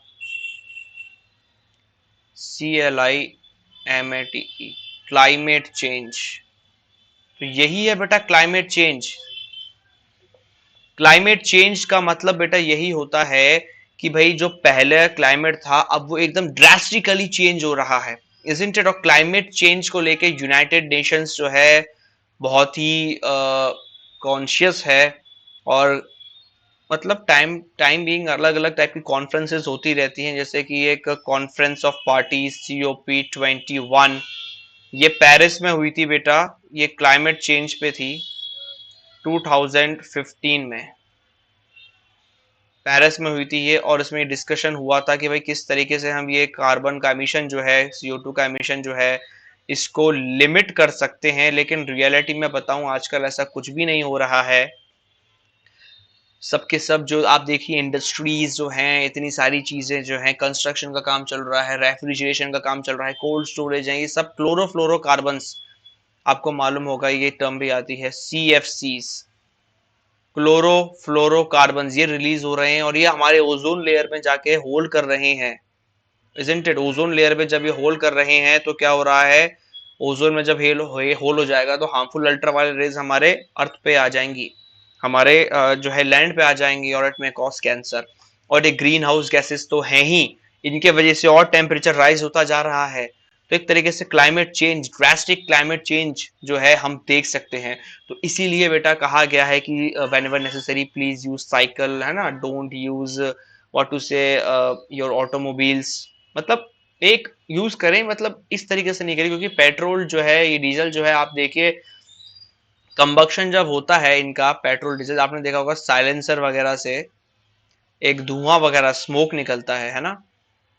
CLIMATE, क्लाइमेट चेंज। तो यही है बेटा क्लाइमेट चेंज। क्लाइमेट चेंज का मतलब बेटा यही होता है कि भाई जो पहले क्लाइमेट था अब वो एकदम ड्रास्टिकली चेंज हो रहा है, इजंट इट? और क्लाइमेट चेंज को लेके यूनाइटेड नेशंस जो है बहुत ही कॉन्शियस है। और मतलब टाइम टाइम बीइंग अलग अलग टाइप की कॉन्फ्रेंसेस होती रहती हैं, जैसे कि एक कॉन्फ्रेंस ऑफ पार्टीज COP21, ये पेरिस में हुई थी बेटा। ये क्लाइमेट चेंज पे थी 2015 में, पेरिस में हुई थी ये। और इसमें डिस्कशन हुआ था कि भाई किस तरीके से हम ये कार्बन का एमिशन जो है, CO2 का एमिशन जो है, इसको लिमिट कर सकते हैं। लेकिन रियलिटी में बताऊं आजकल ऐसा कुछ भी नहीं हो रहा है। सबके सब जो आप देखिए इंडस्ट्रीज जो हैं, इतनी सारी चीजें जो हैं, कंस्ट्रक्शन का काम चल रहा है, रेफ्रिजरेशन का काम चल रहा है, कोल्ड स्टोरेज है, ये सब क्लोरोफ्लोरोकार्बन्स, आपको मालूम होगा ये टर्म भी आती है, CFCs, क्लोरोफ्लोरोकार्बन, ये रिलीज हो रहे हैं और ये हमारे ओजोन लेयर में जाके होल्ड कर रहे हैं। Isn't it? ओजोन लेयर में जब ये होल्ड कर रहे हैं तो क्या हो रहा है, ओजोन में जब होल हो जाएगा तो हार्मफुल अल्ट्रावायलेट रेज हमारे अर्थ पे आ जाएंगी, हमारे जो है लैंड पे आ जाएंगी और इट में कॉज कैंसर। और ये ग्रीन हाउस गैसेस तो हैं ही, इनके वजह से और टेम्परेचर राइज होता जा रहा है। तो एक तरीके से climate change, drastic climate change जो है हम देख सकते हैं। तो इसीलिए बेटा कहा गया है कि when ever necessary please use cycle, है ना, डोंट यूज व्हाट टू से योर ऑटोमोबाइल्स। मतलब एक यूज करें, मतलब इस तरीके से नहीं करें, क्योंकि पेट्रोल जो है, ये डीजल जो है, आप देखिए कंबक्शन जब होता है इनका, पेट्रोल डीजल, आपने देखा होगा साइलेंसर वगैरह से एक धुआं वगैरह स्मोक निकलता है ना?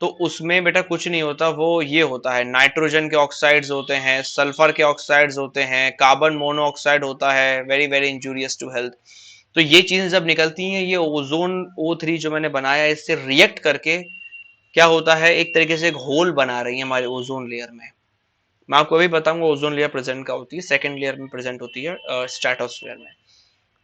तो उसमें बेटा कुछ नहीं होता, वो ये होता है नाइट्रोजन के ऑक्साइड्स होते हैं, सल्फर के ऑक्साइड्स होते हैं, कार्बन मोनोऑक्साइड होता है, very very injurious to health. तो ये चीजें जब निकलती हैं, ये ओजोन O3 जो मैंने बनाया है, इससे रिएक्ट करके क्या होता है, एक तरीके से एक होल बना रही है हमारे ओजोन लेयर में। मैं आपको अभी बताऊंगा ओजोन लेयर प्रेजेंट का होती है, सेकंड लेयर में प्रेजेंट होती है स्ट्रेटोस्फेयर में।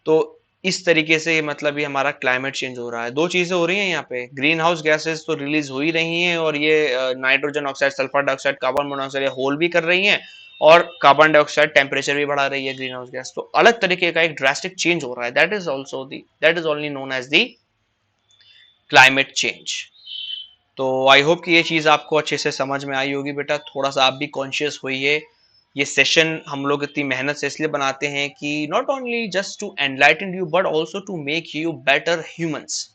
तो इस तरीके से मतलब ये हमारा क्लाइमेट चेंज हो रहा है। दो चीजें हो रही हैं यहाँ पे, ग्रीन हाउस गैसेस तो रिलीज हो ही रही हैं और ये nitrogen oxide, sulphur dioxide, carbon monoxide, ये होल भी कर रही हैं और कार्बन डाइऑक्साइड टेम्परेचर भी बढ़ा रही है ग्रीन हाउस गैस। तो अलग तरीके का एक ड्रास्टिक चेंज हो रहा है। That is only known as the climate change. तो आई होप कि ये चीज़ आपको अच्छे से समझ में आई होगी बेटा। थोड़ा सा आप भी कॉन्शियस होइए। ये सेशन हम लोग इतनी मेहनत से इसलिए बनाते हैं कि not only just to enlighten you but also to make you better humans,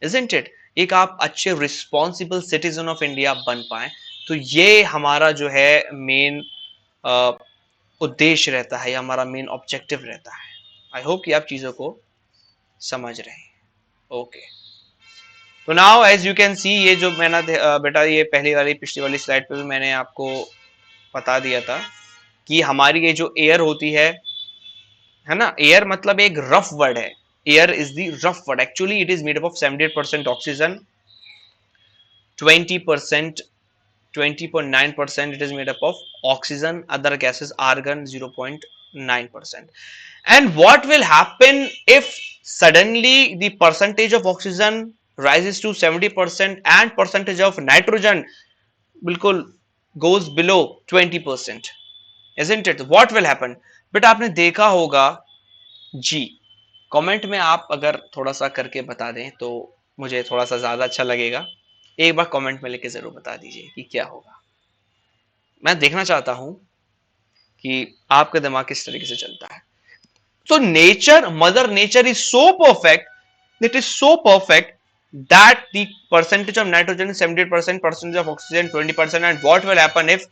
isn't it? एक आप अच्छे रिस्पॉन्सिबल सिटीजन ऑफ इंडिया बन पाए। तो ये हमारा जो है मेन उद्देश्य रहता है, हमारा मेन ऑब्जेक्टिव रहता है। आई होप कि आप चीज़ों को समझ रहे हैं। ओके। तो now as you can see, ये जो मैंने बेटा ये पहली वाली पिछली वाली स्लाइड पे भी मैंने आपको बता दिया था कि हमारी ये जो एयर होती है ना, एयर मतलब एक रफ वर्ड है, air is the rough word, actually it is made up of 78% oxygen, 20% 20.9% it is made up of oxygen, other gases argon 0.9%. And what will happen if suddenly the percentage of oxygen rises to 70% and percentage of nitrogen बिल्कुल goes below 20%, isn't it? What will happen? But आपने देखा होगा जी, comment में आप अगर थोड़ा सा करके बता दें तो मुझे थोड़ा सा ज्यादा अच्छा लगेगा। एक बार कमेंट में लिख के जरूर बता दीजिए कि क्या होगा। मैं देखना चाहता हूं कि आपका दिमाग किस तरीके से चलता है। So nature, mother nature is so perfect, it is so perfect that the percentage of nitrogen is 78%, percentage of oxygen 20%. And what will happen if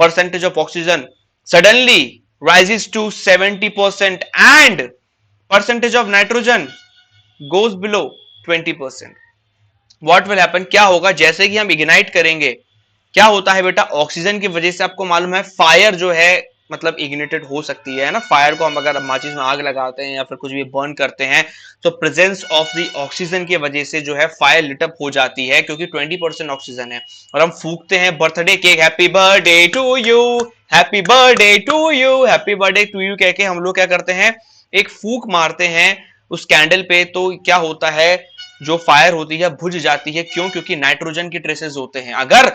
percentage of oxygen suddenly rises to 70% and percentage of nitrogen goes below 20%? What will happen? क्या होगा जैसे कि हम ignite करेंगे, क्या होता है बेटा, ऑक्सीजन की वजह से आपको मालूम है फायर जो है मतलब इग्निटेड हो सकती है ना। फायर को हम अगर माचिस में आग लगाते हैं या फिर कुछ भी बर्न करते हैं तो प्रेजेंस ऑफ द ऑक्सीजन की वजह से जो है फायर लिटअप हो जाती है, क्योंकि 20% ऑक्सीजन है। और हम फूकते हैं birthday cake, happy birthday to you, happy birthday to you, happy birthday to you कह के हम लोग क्या करते हैं, एक फूक मारते हैं उस कैंडल पे। तो क्या होता है, जो फायर होती है बुझ जाती है। क्यों? क्योंकि नाइट्रोजन की ट्रेसेस होते हैं। अगर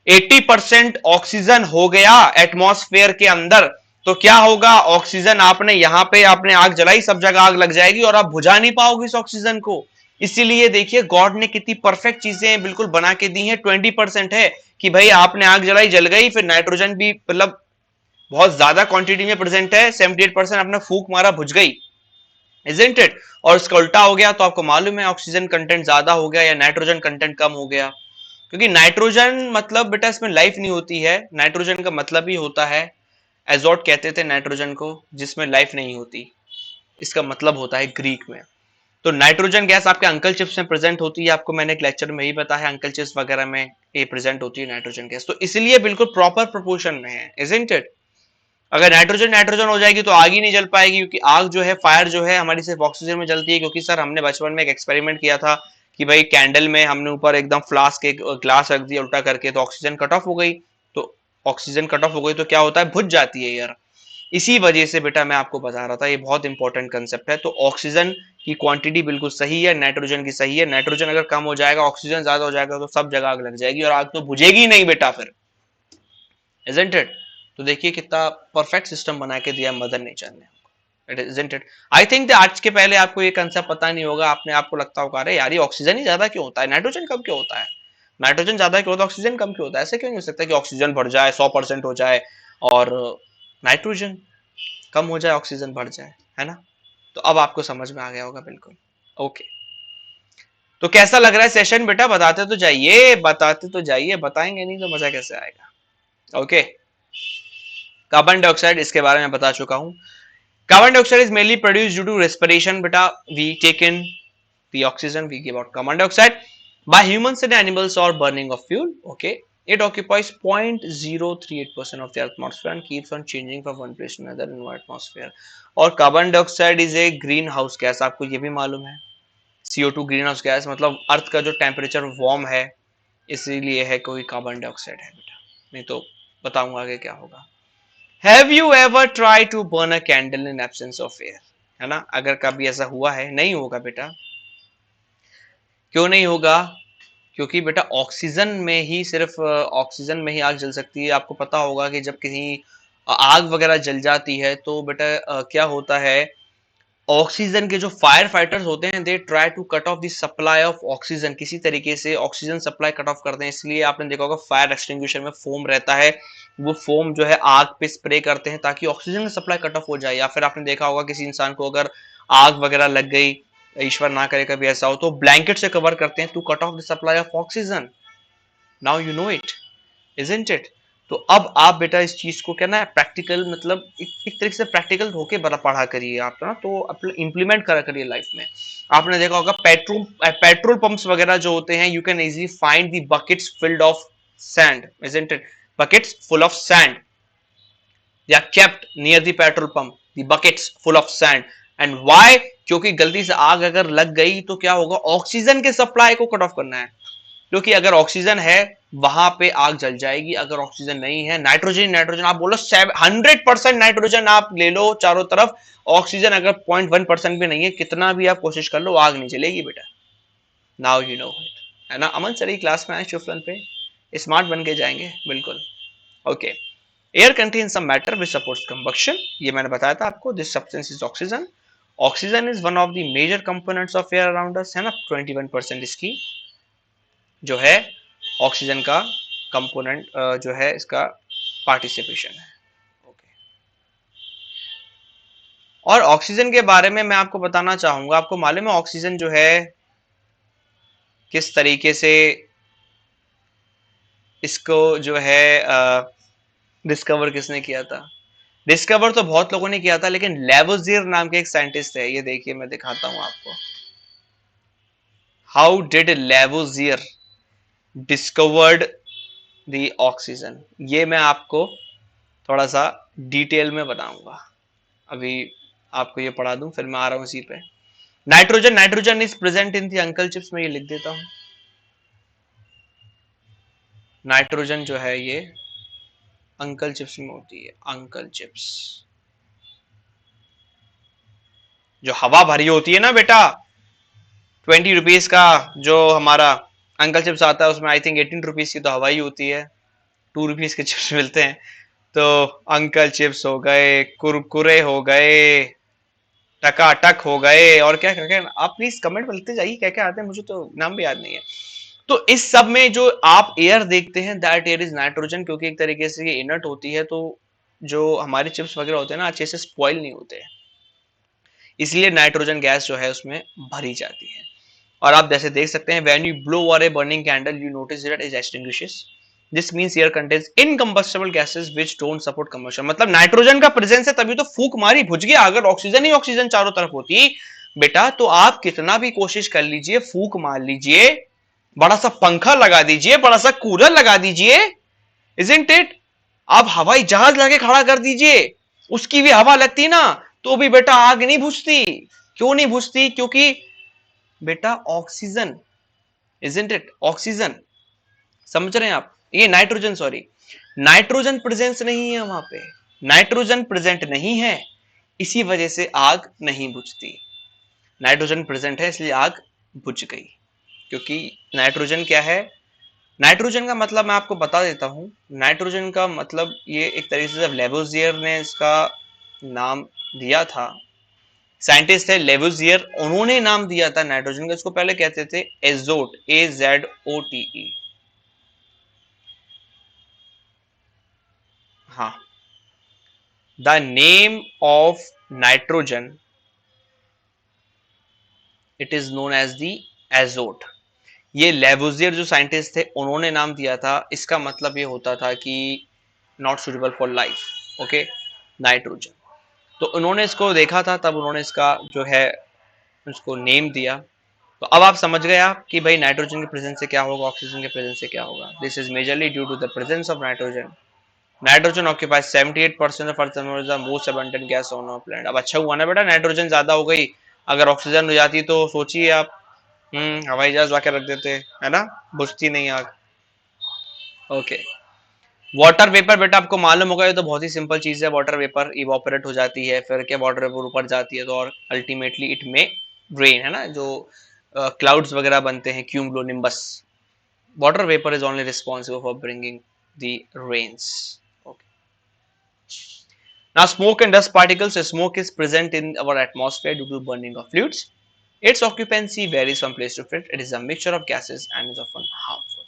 80% ऑक्सीजन हो गया एटमॉस्फेयर के अंदर तो क्या होगा, ऑक्सीजन आपने यहां पे आपने आग जलाई, सब जगह आग लग जाएगी और आप बुझा नहीं पाओगे इस ऑक्सीजन को। इसीलिए देखिए गॉड ने कितनी परफेक्ट चीजें बिल्कुल बना के दी हैं। 20% है कि भाई आपने आग जलाई जल गई, फिर नाइट्रोजन भी मतलब बहुत ज्यादा क्वांटिटी में प्रेजेंट है, 78% आपने फूक मारा बुझ गई, इजंट इट। और इसका उल्टा हो गया तो आपको मालूम है ऑक्सीजन कंटेंट ज्यादा हो गया या नाइट्रोजन कंटेंट कम हो गया। क्योंकि नाइट्रोजन मतलब बेटा इसमें लाइफ नहीं होती है। नाइट्रोजन का मतलब ही होता है, एजोट कहते थे नाइट्रोजन को, जिसमें लाइफ नहीं होती, इसका मतलब होता है ग्रीक में। तो नाइट्रोजन गैस आपके अंकल चिप्स में प्रेजेंट होती है, आपको मैंने एक लेक्चर में ही बताया, अंकल चिप्स वगैरह में ये प्रेजेंट होती है नाइट्रोजन गैस। तो इसलिए बिल्कुल प्रॉपर प्रोपोर्शन में है, इजंट इट। अगर नाइट्रोजन नाइट्रोजन हो जाएगी तो आग ही नहीं जल पाएगी, क्योंकि आग जो है, फायर जो है हमारी सिर्फ ऑक्सीजन में जलती है। क्योंकि सर हमने बचपन में एक एक्सपेरिमेंट किया था कि भाई कैंडल में हमने ऊपर एकदम फ्लास्क एक ग्लास रख दिया उल्टा करके, तो ऑक्सीजन कट ऑफ हो गई। तो ऑक्सीजन कट ऑफ हो गई तो क्या होता है, बुझ जाती है यार। इसी वजह से बेटा मैं आपको बता रहा था, ये बहुत इंपॉर्टेंट कंसेप्ट है। तो ऑक्सीजन की क्वांटिटी बिल्कुल सही है, नाइट्रोजन की सही है। नाइट्रोजन अगर कम हो जाएगा, ऑक्सीजन ज्यादा हो जाएगा तो सब जगह आग लग जाएगी और आग तो बुझेगी नहीं बेटा फिर, इजंट इट। तो देखिए कितना परफेक्ट सिस्टम बना के दिया मदर नेचर ने, it isn't it. I think आज के पहले आपको ये कंसेप्ट पता नहीं होगा, आपने आपको लगता होगा अरे यार ये ऑक्सीजन ही ज्यादा क्यों होता है, नाइट्रोजन कम क्यों होता है, नाइट्रोजन ज्यादा क्यों होता है, ऑक्सीजन कम क्यों होता है। ऐसे क्यों नहीं हो सकता कि ऑक्सीजन बढ़ जाए 100% हो जाए और नाइट्रोजन कम हो जाए, ऑक्सीजन बढ़ जाए, है ना। तो अब आपको समझ में आ गया होगा बिल्कुल। ओके, तो कैसा लग रहा है सेशन बेटा, बताते तो जाइए, बताते तो जाइए, बताएंगे नहीं तो मजा कैसे आएगा। ओके, कार्बन डाइऑक्साइड इसके बारे में बता चुका हूं। Carbon dioxide is mainly produce due to respiration बेटा, we take in the oxygen, we give out carbon dioxide by humans and animals or burning of fuel. Okay, it occupies 0.038% of the atmosphere and keeps on changing from one place to another in our atmosphere. और carbon dioxide is a green house gas, आपको ये भी मालूम है। CO2 green house gas मतलब अर्थ का जो temperature warm है इसीलिए है कोई कार्बन डाइऑक्साइड है बेटा, नहीं तो बताऊंगा आगे क्या होगा। Have you ever try to burn a candle in absence of air, है ना। अगर कभी ऐसा हुआ है, नहीं होगा बेटा। क्यों नहीं होगा? क्योंकि बेटा ऑक्सीजन में ही, सिर्फ ऑक्सीजन में ही आग जल सकती है। आपको पता होगा कि जब कहीं आग वगैरह जल जाती है तो बेटा क्या होता है, ऑक्सीजन के जो फायर फाइटर्स होते हैं they try to cut off the supply of oxygen, किसी तरीके से ऑक्सीजन सप्लाई कट ऑफ करते हैं। इसलिए आपने देखा होगा फायर एक्सटिंग्विशर में फोम रहता है, वो फोम जो है आग पे स्प्रे करते हैं ताकि ऑक्सीजन की सप्लाई कट ऑफ हो जाए। या फिर आपने देखा होगा किसी इंसान को अगर आग वगैरह लग गई, ईश्वर ना करे कभी ऐसा हो, तो ब्लैंकेट से कवर करते हैं to cut off the supply of oxygen. Now you know it, isn't it. तो अब आप बेटा इस चीज को क्या ना प्रैक्टिकल मतलब एक तरीके से प्रैक्टिकल होके बड़ा पढ़ा करिए आप ना, तो अपने इम्प्लीमेंट करा करिए लाइफ में। आपने देखा होगा पेट्रोल पंप्स वगैरह जो होते हैं, you can easily find the buckets field of sand, isn't it? Buckets full of sand, they are kept near the petrol pump, the buckets full of sand. And why? क्योंकि गलती से आग अगर लग गई तो क्या होगा, ऑक्सीजन के सप्लाई को कट ऑफ करना है। क्योंकि अगर ऑक्सीजन है वहां पे आग जल जाएगी, अगर ऑक्सीजन नहीं है, नाइट्रोजन नाइट्रोजन आप बोलो 100% नाइट्रोजन आप ले लो चारों तरफ, ऑक्सीजन अगर 0.1% भी नहीं है, कितना भी आप कोशिश कर लो, आग नहीं जलेगी बेटा। नाउ यू नो, है ना? अमन सर क्लास में आए शिफ्ट पे, स्मार्ट बन के जाएंगे बिल्कुल। Okay, air contains some matter which supports combustion, ये मैंने बताया था आपको। This substance is oxygen. Oxygen is one of the major components of air around us, है ना? 21% इसकी जो है ऑक्सीजन का कंपोनेंट जो है इसका पार्टिसिपेशन है। ओके, और ऑक्सीजन के बारे में मैं आपको बताना चाहूंगा, आपको मालूम है ऑक्सीजन जो है किस तरीके से इसको जो है डिस्कवर किसने किया था? डिस्कवर तो बहुत लोगों ने किया था, लेकिन लेवोजियर नाम के एक साइंटिस्ट है, ये देखिए मैं दिखाता हूं आपको। How did Lavoisier discovered the oxygen, ये मैं आपको थोड़ा सा डिटेल में बताऊंगा। अभी आपको ये पढ़ा दूं, फिर मैं आ रहा हूं इसी पे। Nitrogen, nitrogen is present in the uncle chips, में ये लिख देता हूं। नाइट्रोजन जो है ये अंकल चिप्स में होती है, अंकल चिप्स जो हवा भरी होती है ना बेटा, 20 रुपीज का जो हमारा अंकल चिप्स आता है, उसमें आई थिंक 18 रुपीज की तो हवा ही होती है, 2 रुपीज के चिप्स मिलते हैं। तो अंकल चिप्स हो गए, कुरकुरे हो गए, टकाटक हो गए, और क्या क्या आप प्लीज कमेंट में लिखते जाइए क्या क्या आते हैं, मुझे तो नाम भी याद नहीं है। तो इस सब में जो आप एयर देखते हैं, दैट एयर इज नाइट्रोजन, क्योंकि एक तरीके से ये इनर्ट होती है, तो जो हमारे चिप्स वगैरह होते हैं ना, अच्छे से स्पॉइल नहीं होते हैं, इसलिए नाइट्रोजन गैस जो है उसमें भरी जाती है। और आप जैसे देख सकते हैं, व्हेन यू ब्लो और a burning candle you notice that it extinguishes, this means air contains incombustible gases which don't support combustion. मतलब नाइट्रोजन का प्रेजेंस है तभी तो फूंक मारी, बुझ गया। अगर ऑक्सीजन ही ऑक्सीजन चारों तरफ होती बेटा, तो आप कितना भी कोशिश कर लीजिए, फूंक मार लीजिए, बड़ा सा पंखा लगा दीजिए, बड़ा सा कूलर लगा दीजिए, इजंट इट? आप हवाई जहाज लाके खड़ा कर दीजिए, उसकी भी हवा लगती ना, तो भी बेटा आग नहीं बुझती। क्यों नहीं बुझती? क्योंकि बेटा ऑक्सीजन, इजंट इट? ऑक्सीजन, समझ रहे हैं आप? ये नाइट्रोजन, सॉरी, नाइट्रोजन प्रेजेंस नहीं है वहां पे, नाइट्रोजन प्रेजेंट नहीं है, इसी वजह से आग नहीं बुझती। नाइट्रोजन प्रेजेंट है इसलिए आग बुझ गई। क्योंकि नाइट्रोजन क्या है? नाइट्रोजन का मतलब मैं आपको बता देता हूं। नाइट्रोजन का मतलब ये एक तरीके से जब लेवोजियर ने इसका नाम दिया था, साइंटिस्ट है लेवोजियर, उन्होंने नाम दिया था नाइट्रोजन का, इसको पहले कहते थे एजोट, AZOTE। हाँ, the name of nitrogen, it is known as the azote. ये लेवोजियर जो साइंटिस्ट थे, उन्होंने नाम दिया था। इसका मतलब ये होता था कि not suitable for life, okay, nitrogen. तो उन्होंने इसको देखा था, तब उन्होंने इसका जो है उसको नेम दिया। तो अब आप समझ गए आप कि भाई नाइट्रोजन के प्रेजेंस से क्या होगा, ऑक्सीजन के प्रेजेंस से क्या होगा। This is majorly due to the presence of nitrogen. Nitrogen occupies 78% of earth most abundant gas on our planet. अब अच्छा हुआ ना बेटा, नाइट्रोजन ज्यादा हो गई, अगर ऑक्सीजन हो जाती तो सोचिए आप, हवाई जहाज लाके रख देते, है ना, बुझती नहीं आग। ओके, वाटर वेपर बेटा आपको मालूम होगा, ये तो बहुत ही सिंपल चीज है। वाटर वेपर इवोपरेट हो जाती है, फिर क्या वाटर वेपर ऊपर जाती है, तो और अल्टीमेटली इट में रेन, है ना, जो क्लाउड्स वगैरह बनते हैं, cumulonimbus. Water vapour is only responsible for bringing the rains. Now, smoke and dust particles. Smoke is present in our atmosphere due to burning of fluids. Its occupancy varies from place to place. It is a mixture of gases and is often harmful.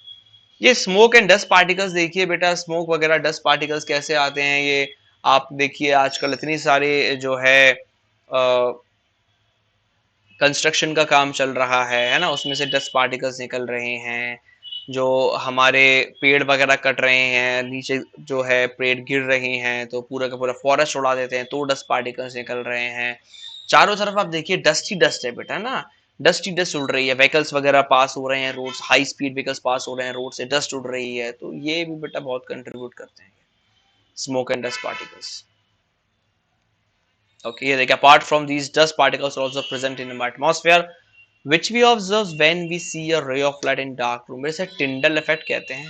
ये smoke and dust particles देखिए बेटा, smoke वगैरह dust particles कैसे आते हैं, ये आप देखिए आजकल इतनी सारे जो है कंस्ट्रक्शन का काम चल रहा है ना, उसमें से डस्ट पार्टिकल्स निकल रहे हैं, जो हमारे पेड़ वगैरह कट रहे हैं, नीचे जो है पेड़ गिर रहे हैं, तो पूरा का पूरा फॉरेस्ट उड़ा देते हैं, तो डस्ट पार्टिकल्स निकल रहे हैं। चारों तरफ आप देखिए डस्ट ही डस्ट है बेटा ना, डस्ट ही डस्ट उड़ रही है। व्हीकल्स वगैरह पास हो रहे हैं रोड, हाई स्पीड व्हीकल्स पास हो रहे हैं रोड से, डस्ट उड़ रही है, तो ये भी बेटा बहुत कंट्रीब्यूट करते हैं, smoke and dust particles. Okay, like apart from these, dust particles are also present in the atmosphere, which we observe when we see a ray of light in dark room. इसे Tyndall effect कहते हैं।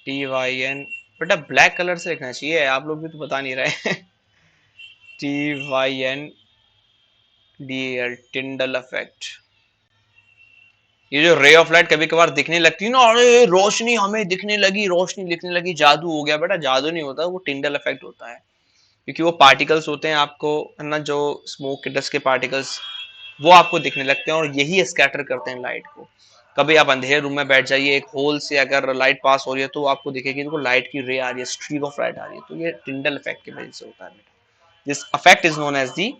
TYN बेटा black colour से लिखना चाहिए, आप लोग भी तो बता नहीं रहे। TYNDAL Tyndall effect. ये जो रे ऑफ लाइट कभी कभार दिखने लगती है ना, अरे रोशनी हमें दिखने लगी, रोशनी दिखने लगी, जादू हो गया, बेटा जादू नहीं होता, वो टिंडल इफेक्ट होता है। क्योंकि वो पार्टिकल्स होते हैं आपको, है ना, जो स्मोक के डस्ट के पार्टिकल्स, वो आपको दिखने लगते हैं और यही स्कैटर करते हैं लाइट को। कभी आप अंधेरे रूम में बैठ जाइए, एक होल से अगर लाइट पास हो रही है तो आपको दिखेगी तो लाइट की रे आ रही है, स्ट्रीक ऑफ लाइट आ रही है, तो ये टिंडल इफेक्ट की वजह से होता है। This effect is known as the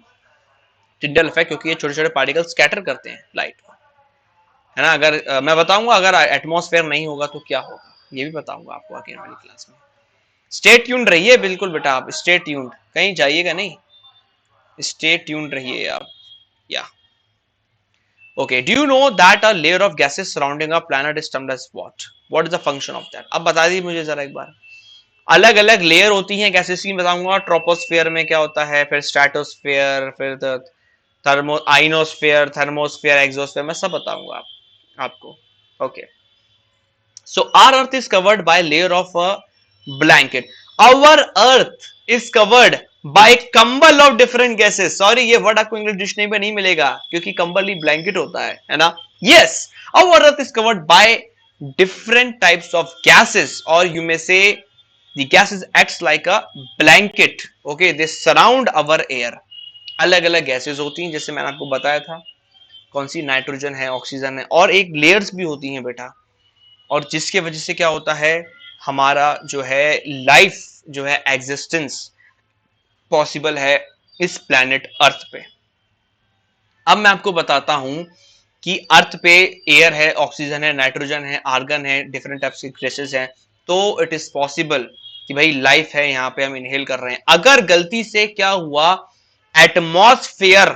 Tyndall effect, क्योंकि ये छोटे छोटे पार्टिकल स्कैटर करते हैं लाइट को, है ना। अगर मैं बताऊंगा अगर एटमॉस्फेयर नहीं होगा तो क्या होगा, ये भी बताऊंगा आपको आगे वाली क्लास में। स्टे ट्यून्ड रहिए, बिल्कुल बेटा, आप स्टे ट्यून्ड, कहीं जाइएगा नहीं, स्टे ट्यून्ड रहिए आप। या okay, do you know that a layer of gases surrounding a planet is termed as what is the function of that? अब बता दी मुझे जरा एक बार। अलग अलग लेयर होती हैं गैसेस की, बताऊंगा। ट्रोपोस्फेयर में क्या होता है, फिर स्ट्रेटोस्फेयर, फिर थर्मो आइनोस्फेयर, थर्मोस्फेयर, एक्सोस्फेयर, मैं सब बताऊंगा आपको। Okay, so our earth is covered by a layer of a blanket. Our earth is covered by कंबल of different gases. Sorry, ये वर्ड आपको इंग्लिश डिक्शनरी में नहीं मिलेगा, क्योंकि कंबल ही ब्लैंकेट होता है ना। Yes, our earth is covered by different types of gases, or you may say the gases acts like a blanket. Okay, they surround our air. अलग अलग गैसेस होती हैं, जैसे मैंने आपको बताया था, कौन सी, नाइट्रोजन है, ऑक्सीजन है, और एक लेयर्स भी होती हैं बेटा, और जिसके वजह से क्या होता है, हमारा जो है लाइफ जो है एग्जिस्टेंस पॉसिबल है इस प्लैनेट अर्थ पे। अब मैं आपको बताता हूं कि अर्थ पे एयर है, ऑक्सीजन है, नाइट्रोजन है, आर्गन है, डिफरेंट टाइप्स के गैसेस हैं, तो इट इज पॉसिबल कि भाई लाइफ है यहां पे, हम इनहेल कर रहे हैं। अगर गलती से क्या हुआ, atmosphere,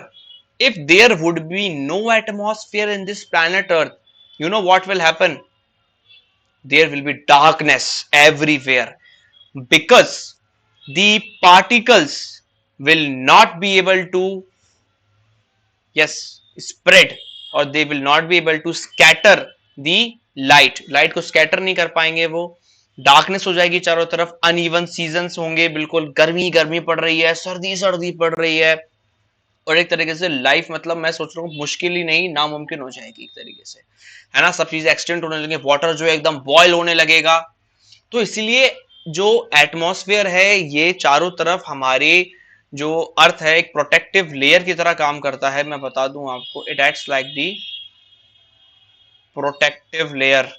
if there would be no atmosphere in this planet earth, you know what will happen, there will be darkness everywhere, because the particles will not be able to, yes, spread, or they will not be able to scatter the light को scatter नहीं कर पाएंगे वो। Darkness हो जाएगी चारों तरफ, uneven seasons होंगे, बिल्कुल गर्मी गर्मी पड़ रही है, सर्दी सर्दी पड़ रही है, और एक तरीके से लाइफ, मतलब मैं सोच रहा हूँ मुश्किल ही नहीं, नामुमकिन हो जाएगी एक तरीके से, है ना। सब चीजें एक्सटेंट होने लगेंगे, वाटर जो है एकदम बॉयल होने लगेगा। तो इसीलिए जो एटमॉस्फेयर है ये चारों तरफ हमारे जो अर्थ है एक प्रोटेक्टिव लेयर की तरह काम करता है। मैं बता दूं आपको, it acts like the protective layer.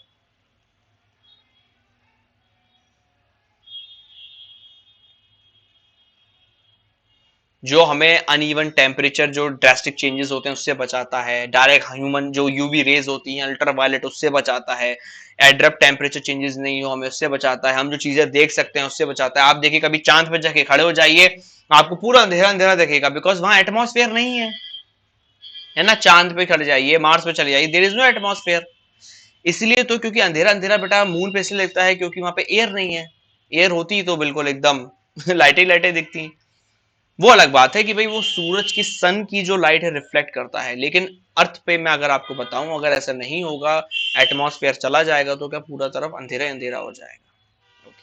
जो हमें अनइवन टेम्परेचर, जो ड्रास्टिक चेंजेस होते हैं उससे बचाता है, डायरेक्ट ह्यूमन जो यूवी रेज होती हैं अल्ट्रावायलेट, उससे बचाता है, एड्रप्ट टेम्परेचर चेंजेस नहीं हो हमें उससे बचाता है, हम जो चीजें देख सकते हैं उससे बचाता है। आप देखिए कभी चांद पर जाके खड़े हो जाइए, आपको पूरा अंधेरा अंधेरा दिखेगा, बिकॉज वहां एटमॉस्फेयर नहीं है ना। चांद पे खड़े जाइए, मार्स पे चले जाइए, देयर इज नो एटमॉस्फेयर। इसलिए तो, क्योंकि अंधेरा अंधेरा बेटा मून पे इसलिए लगता है क्योंकि वहां पे एयर नहीं है। एयर होती तो बिल्कुल एकदम लाइटें लाइटें दिखती। वो अलग बात है कि भाई वो सूरज की, सन की जो लाइट है रिफ्लेक्ट करता है, लेकिन अर्थ पे मैं अगर आपको बताऊं, अगर ऐसा नहीं होगा, एटमॉस्फेयर चला जाएगा, तो क्या पूरा तरफ अंधेरा अंधेरा हो जाएगा। ओके,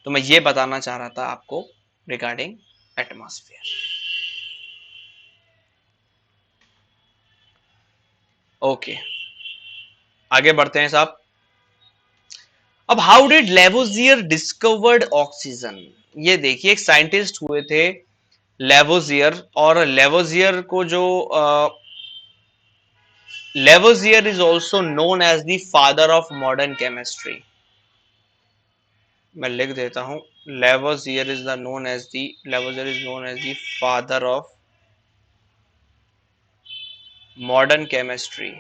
तो मैं ये बताना चाह रहा था आपको रिगार्डिंग एटमॉस्फेयर। ओके, आगे बढ़ते हैं साहब। अब how did Lavoisier discovered oxygen, ये देखिए एक साइंटिस्ट हुए थे लेवोजियर, और लेवोजियर को जो Lavoisier is also known as the father of modern chemistry. मैं लिख देता हूँ, Lavoisier is the known as the Lavoisier is known as the father of modern chemistry.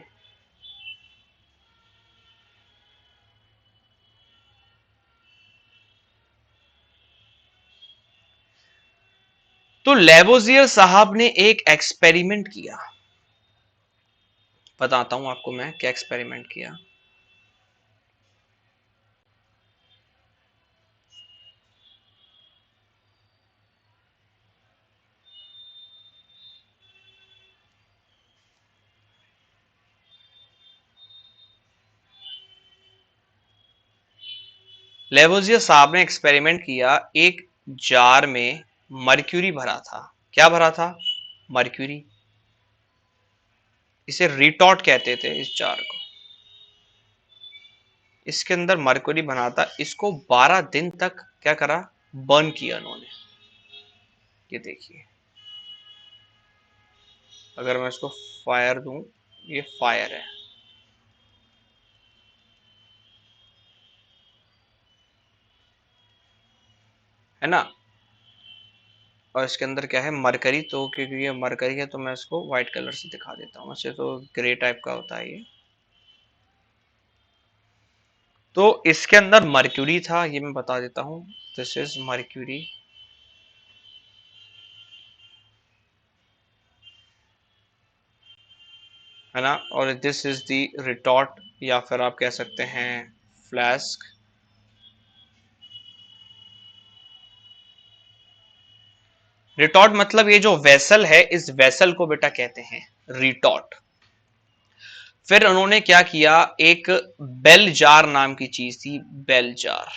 तो लेवोजियर साहब ने एक एक्सपेरिमेंट किया। बताता हूं आपको मैं क्या एक्सपेरिमेंट किया। लेवोजियर साहब ने एक्सपेरिमेंट किया। एक जार में मर्क्यूरी भरा था। क्या भरा था? मर्क्यूरी। इसे रिटॉर्ट कहते थे इस जार को। इसके अंदर मरकुरी बना था। इसको 12 दिन तक क्या करा? बर्न किया उन्होंने। ये देखिए, अगर मैं इसको फायर दूं, ये फायर है ना। और इसके अंदर क्या है? मरकरी। तो क्योंकि ये मरकरी है तो मैं इसको व्हाइट कलर से दिखा देता हूँ। वैसे तो ग्रे टाइप का होता है ये। तो इसके अंदर मर्क्यूरी था, ये मैं बता देता हूँ। This is mercury. है ना। और दिस इज दी रिटॉर्ट, या फिर आप कह सकते हैं फ्लास्क। रिटॉर्ट मतलब ये जो वेसल है, इस वेसल को बेटा कहते हैं रिटॉर्ट। फिर उन्होंने क्या किया? एक बेल जार नाम की चीज थी, बेल जार।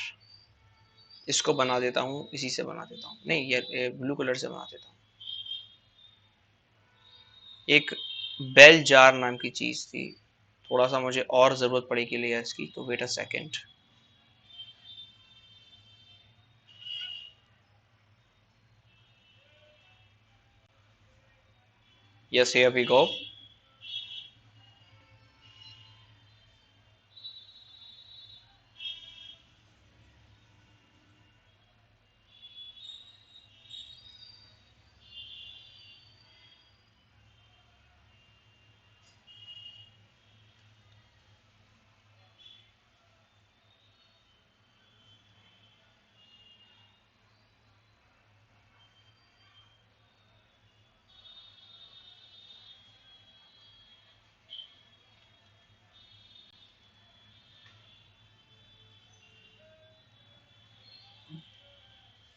इसको बना देता हूं, इसी से बना देता हूं, नहीं ये ब्लू कलर से बना देता हूं। एक बेल जार नाम की चीज थी। थोड़ा सा मुझे और जरूरत पड़ेगी लेयर इसकी, तो wait a second. Yes, here we go.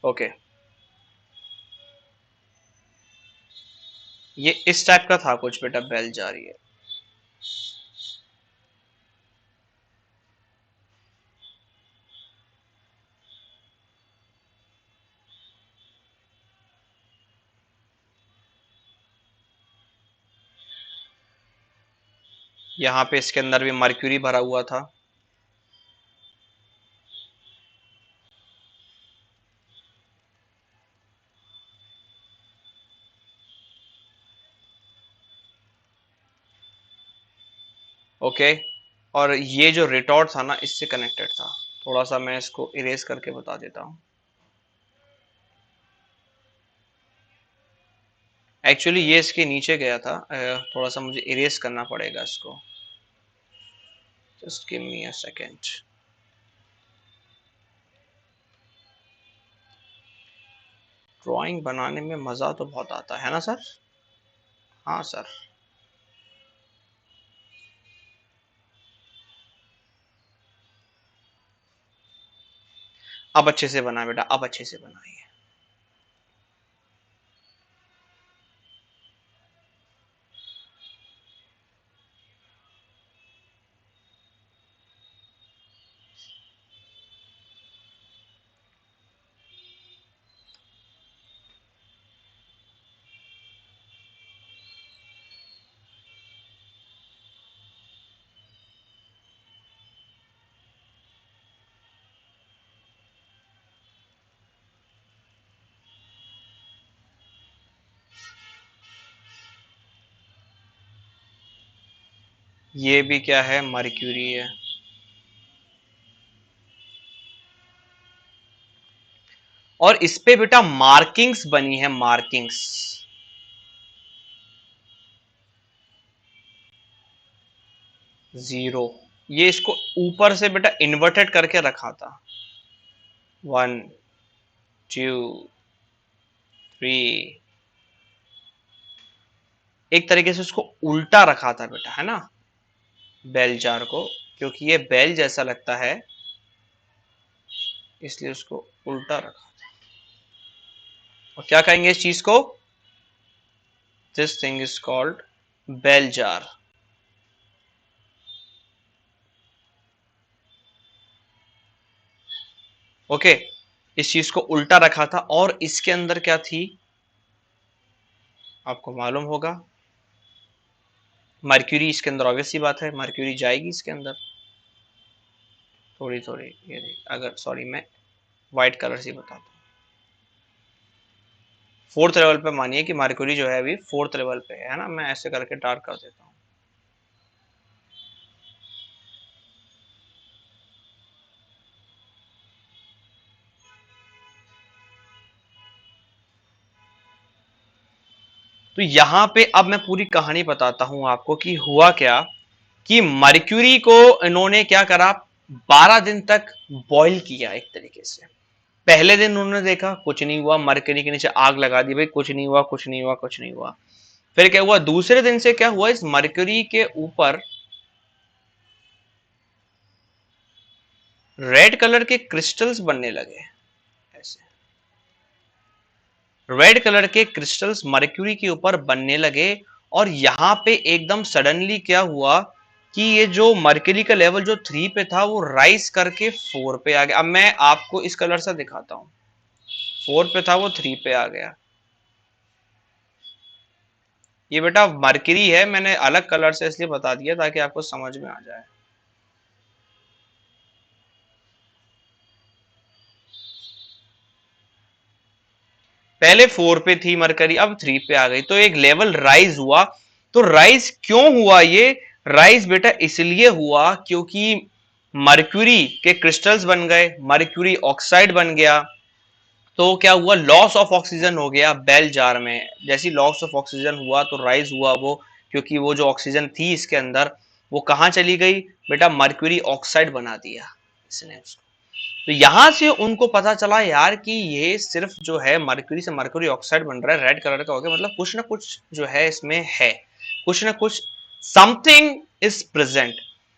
Okay, ये इस टाइप का था कुछ बेटा, बेल जार ये। यहाँ पे इसके अंदर भी मर्क्यूरी भरा हुआ था। ओके। और ये जो रिटॉर्ट था ना, इससे कनेक्टेड था। थोड़ा सा मैं इसको इरेज करके बता देता हूँ। एक्चुअली ये इसके नीचे गया था। थोड़ा सा मुझे इरेज करना पड़ेगा इसको। Just give me a second. Drawing बनाने में मजा तो बहुत आता है ना सर? हाँ सर। अब अच्छे से बना बेटा, अब अच्छे से बनाइए। ये भी क्या है? मर्क्यूरी है। और इस पे बेटा मार्किंग्स बनी है, मार्किंग्स। जीरो, ये इसको ऊपर से बेटा इन्वर्टेड करके रखा था। 1 2 3, एक तरीके से उसको उल्टा रखा था बेटा, है ना, बेल जार को, क्योंकि ये बेल जैसा लगता है इसलिए उसको उल्टा रखा। और क्या कहेंगे इस चीज को? This thing is called bell jar. Okay, इस चीज को उल्टा रखा था और इसके अंदर क्या थी आपको मालूम होगा, मर्क्यूरी इसके अंदर, ऑब्वियस सी बात है मर्क्यूरी जाएगी इसके अंदर। थोड़ी थोड़ी ये अगर सॉरी मैं व्हाइट कलर से बताता हूँ। फोर्थ लेवल पे मानिए कि मर्क्यूरी जो है अभी फोर्थ लेवल पे है ना, मैं ऐसे करके डार्क कर देता हूँ। तो यहां पे अब मैं पूरी कहानी बताता हूं आपको कि हुआ क्या, कि मर्क्यूरी को इन्होंने क्या करा, 12 दिन तक बॉईल किया एक तरीके से। पहले दिन उन्होंने देखा कुछ नहीं हुआ, मरकरी के नीचे आग लगा दी, भाई कुछ नहीं हुआ, कुछ नहीं हुआ, कुछ नहीं हुआ। फिर क्या हुआ, दूसरे दिन से क्या हुआ, इस मरकरी के ऊपर रेड कलर के क्रिस्टल्स बनने लगे। ऐसे रेड कलर के क्रिस्टल्स मरक्यूरी के ऊपर बनने लगे। और यहां पे एकदम सडनली क्या हुआ कि ये जो मरकरी का लेवल जो 3 पे था वो राइज करके 4 पे आ गया। अब मैं आपको इस कलर से दिखाता हूं, 4 पे था वो 3 पे आ गया। ये बेटा मरकरी है, मैंने अलग कलर से इसलिए बता दिया ताकि आपको समझ में आ जाए। पहले 4 पे थी मरकरी, अब 3 पे आ गई, तो एक लेवल राइज हुआ। तो राइज क्यों हुआ, ये राइज बेटा इसलिए हुआ क्योंकि मरक्यूरी के क्रिस्टल्स बन गए, मरक्यूरी ऑक्साइड बन गया। तो क्या हुआ, लॉस ऑफ ऑक्सीजन हो गया बेल जार में। जैसी लॉस ऑफ ऑक्सीजन हुआ तो राइज हुआ वो, क्योंकि वो जो ऑक्सीजन थी इसके अंदर वो कहां चली गई बेटा, मरक्यूरी ऑक्साइड बना दिया इसने उसको। तो यहां से उनको पता चला यार कि ये सिर्फ जो है मरक्यूरी से मरक्यूरी ऑक्साइड बन रहा है, रेड कलर का हो गया, मतलब कुछ ना कुछ जो है इसमें है, कुछ ना कुछ something is present.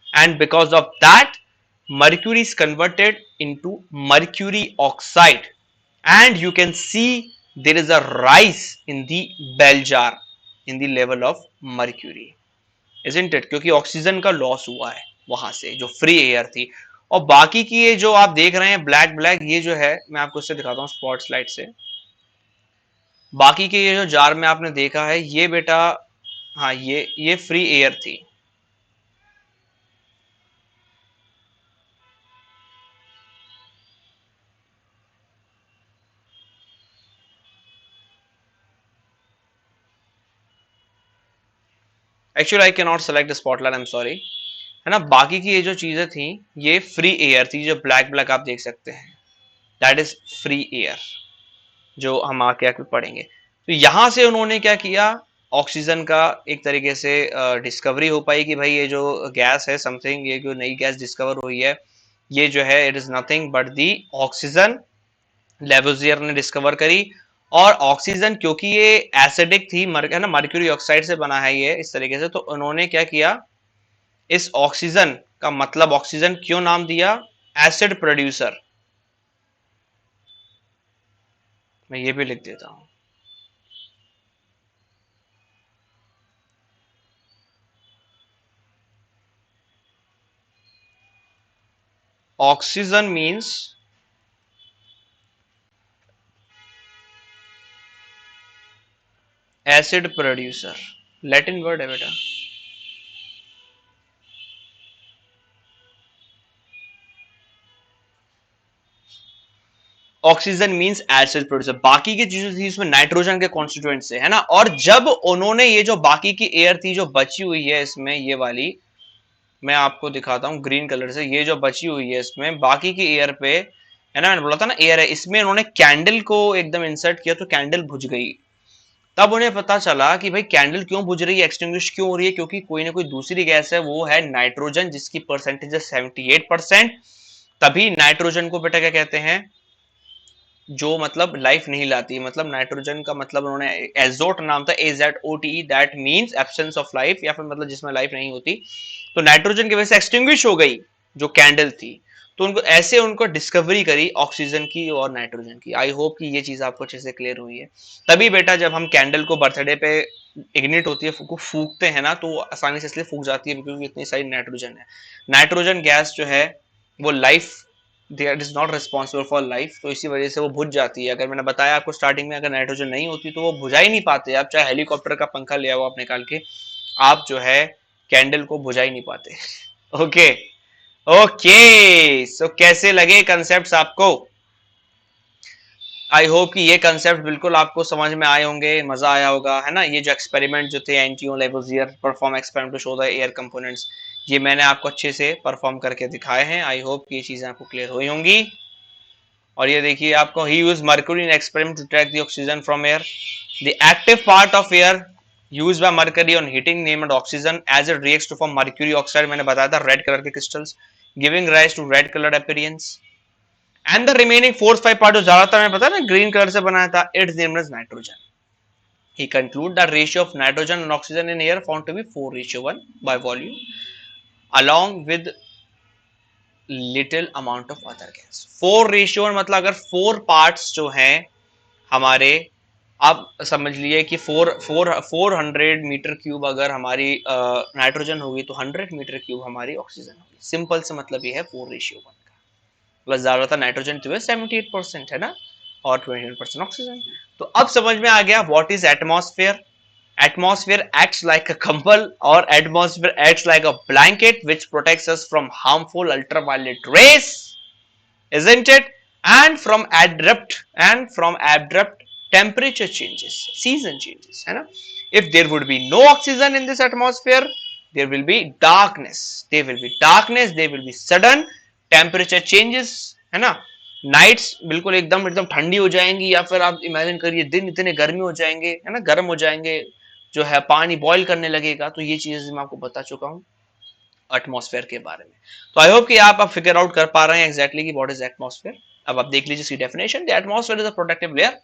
And because of that mercury is converted into mercury oxide, and you can see there is a rise in the bell jar in the level of mercury, isn't it? क्योंकि oxygen का loss हुआ है वहां से, जो free air थी। और बाकी की ये जो आप देख रहे हैं ब्लैक ब्लैक, ये जो है मैं आपको इससे दिखाता हूँ स्पॉट स्लाइड से। बाकी के ये जो जार में आपने देखा है ये बेटा, हाँ ये फ्री एयर थी। Actually I can not select spotlight, I am sorry, है ना। बाकी की ये जो चीजें थी ये फ्री एयर थी, जो ब्लैक ब्लैक आप देख सकते हैं दैट इज फ्री एयर, जो हम आके आके पढ़ेंगे। तो यहां से उन्होंने क्या किया, ऑक्सीजन का एक तरीके से डिस्कवरी हो पाई कि भाई ये जो गैस है समथिंग, ये जो नई गैस डिस्कवर हुई है ये जो है it is nothing but the oxygen, Lavoisier ने डिस्कवर करी। और ऑक्सीजन क्योंकि ये एसिडिक थी, है ना, मर्क्यूरी ऑक्साइड से बना है ये इस तरीके से, तो उन्होंने क्या किया, इस ऑक्सीजन का मतलब ऑक्सीजन क्यों नाम दिया, एसिड प्रोड्यूसर। मैं ये भी लिख देता हूं, oxygen means acid producer, Latin word है बेटा। Oxygen means acid producer. बाकी की चीजें थी इसमें नाइट्रोजन के कॉन्स्टिट्यूएंट से, है ना। और जब उन्होंने ये जो बाकी की एयर थी जो बची हुई है इसमें, ये वाली मैं आपको दिखाता हूं ग्रीन कलर से, ये जो बची हुई है इसमें बाकी की एयर पे है ना, मैंने बोला था ना एयर है, इसमें उन्होंने कैंडल को एकदम इंसर्ट किया तो कैंडल बुझ गई। तब उन्हें पता चला कि भाई कैंडल क्यों बुझ रही है, एक्सटिंग्विश क्यों हो रही है, क्योंकि कोई ना कोई दूसरी गैस है, वो है नाइट्रोजन, जिसकी परसेंटेज है 78%। तभी नाइट्रोजन को बेटा क्या कहते हैं, जो मतलब लाइफ नहीं लाती, मतलब नाइट्रोजन का मतलब उन्होंने एजोट नाम था, AZOTE, that means absence of life, या फिर मतलब जिसमें लाइफ नहीं होती। तो नाइट्रोजन की वजह से एक्सटिंग्विश हो गई जो कैंडल थी। तो उनको ऐसे उनको डिस्कवरी करी ऑक्सीजन की और नाइट्रोजन की। आई होप कि ये चीज आपको अच्छे से क्लियर हुई है। तभी बेटा जब हम कैंडल को बर्थडे पे इग्निट होती है, फूकते हैं ना, तो आसानी से इसलिए फूक जाती है क्योंकि इतनी सारी नाइट्रोजन है। नाइट्रोजन गैस जो है वो life, that is not responsible for life, तो इसी वजह से वो बुझ जाती है। अगर मैंने बताया आपको स्टार्टिंग में, अगर नाइट्रोजन नहीं होती तो वो बुझा ही नहीं पाते। आप चाहे हेलीकॉप्टर का पंखा ले आओ आप निकाल के, आप जो है कैंडल को बुझा ही नहीं पाते। ओके ओके, सो कैसे लगे कंसेप्ट्स आपको? आई होप कि ये कंसेप्ट बिल्कुल आपको समझ में आए होंगे, मजा आया होगा, है ना। ये जो एक्सपेरिमेंट जो थे, Antoine Lavoisier perform experiment to show the air components, ये मैंने आपको अच्छे से परफॉर्म करके दिखाए हैं। आई होप कि ये चीजें आपको क्लियर हुई होंगी। और ये देखिए आपको, he use mercury in experiment to track the oxygen from air, the active part of air used by mercury on heating named oxygen as it reacts to form mercury oxide, मैंने बताया था red colour के crystals, giving rise to red coloured appearance. And the remaining fourth five part जो ज्यादातर मैंने बताया ना green colour से बनाया था, it's named as nitrogen. He conclude that ratio of nitrogen and oxygen in air found to be 4:1 by volume, along with little amount of other gas। 4:1 मतलब अगर 4 पार्ट्स जो हैं हमारे, आप समझ लिए कि 400 मीटर क्यूब अगर हमारी नाइट्रोजन होगी तो 100 मीटर क्यूब हमारी ऑक्सीजन होगी। सिंपल से मतलब ये है 4:1 का। प्लस ज्यादातर नाइट्रोजन तो 78% है ना, और 28% ऑक्सीजन। तो अब समझ में आ गया what is atmosphere. Atmosphere acts like a कंबल, or atmosphere acts like a blanket which protects us from harmful ultraviolet rays, isn't it? And from abrupt temperature changes, season changes, है ना। If there would be no oxygen in this atmosphere, there will be darkness, there will be sudden temperature changes, है ना। Nights बिल्कुल एकदम एकदम ठंडी हो जाएंगी, या फिर आप इमेजिन करिए दिन इतने गर्मी हो जाएंगे, है ना, गर्म हो जाएंगे, जो है पानी बॉईल करने लगेगा। तो ये चीजें मैं आपको बता चुका हूँ एटमॉस्फेयर के बारे में। तो आई होप कि आप अब फिगर आउट कर पा रहे हैं एग्जैक्टली कि व्हाट इज एटमॉस्फेयर। अब आप देख लीजिए इसकी definition. The atmosphere is a protective layer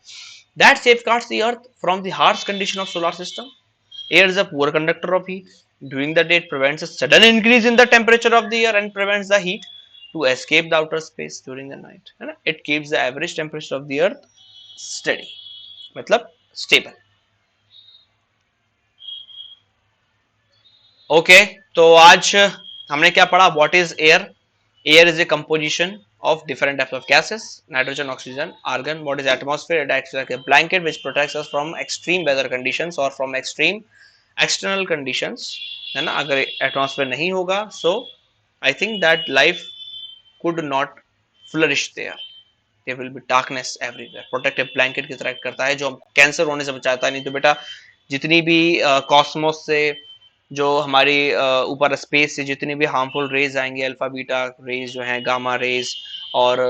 that safeguards the earth from the harsh condition of solar system. Air is a poor conductor of heat during the day, it prevents a sudden increase in the temperature of the air and prevents the heat to escape the outer space during the night, है ना। It keeps the average temperature of the earth study, मतलब stable. Okay, तो आज हमने क्या पढ़ा, what is air. Air is a composition of different types of gases, nitrogen, oxygen, argon. What is atmosphere? It acts like a blanket which protects us from extreme weather conditions or from extreme external conditions, है ना। अगर atmosphere नहीं होगा, so I think that life could not flourish there. There will be darkness everywhere. Protective blanket की तरह करता है, जो कैंसर होने से बचाता है। नहीं तो बेटा जितनी भी कॉस्मोस से, जो हमारी ऊपर स्पेस से जितनी भी हार्मफुल रेज आएंगे, अल्फा बीटा रेज जो है, गामा रेज और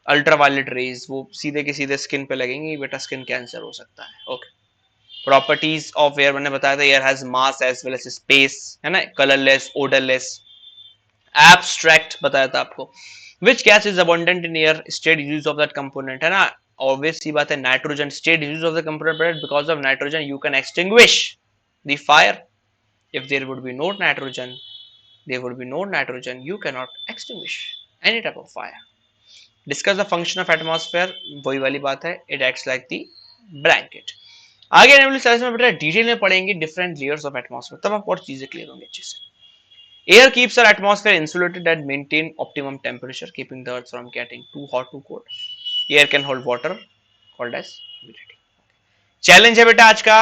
अल्ट्रावायलेट रेज, वो सीधे के सीधे स्किन पे लगेंगे, बेटा स्किन कैंसर हो सकता है। ओके, प्रॉपर्टीज ऑफ एयर मैंने बताया था, air has mass as well as space, है ना, कलरलेस, ओडरलेस, एब्स्ट्रैक्ट बताया था आपको। Which gas is abundant in air, state use of that component, है ना। ऑब्वियस सी बात है, nitrogen, state use of the component, because of nitrogen you can extinguish the fire. If there would be no nitrogen, you cannot extinguish any type of fire. Discuss the function of atmosphere, वही वाली बात है, it acts like the blanket। आगे आने वाली slides में बेटा detail में पढ़ेंगे डिफरेंट लेयर्स ऑफ एटमॉस्फेयर, तब आपको और चीजें क्लियर होंगी अच्छे से। Air keeps our atmosphere insulated and maintain optimum temperature, keeping the earth from getting too hot, too cold. Air can hold water, called as humidity। Challenge है बेटा आज का,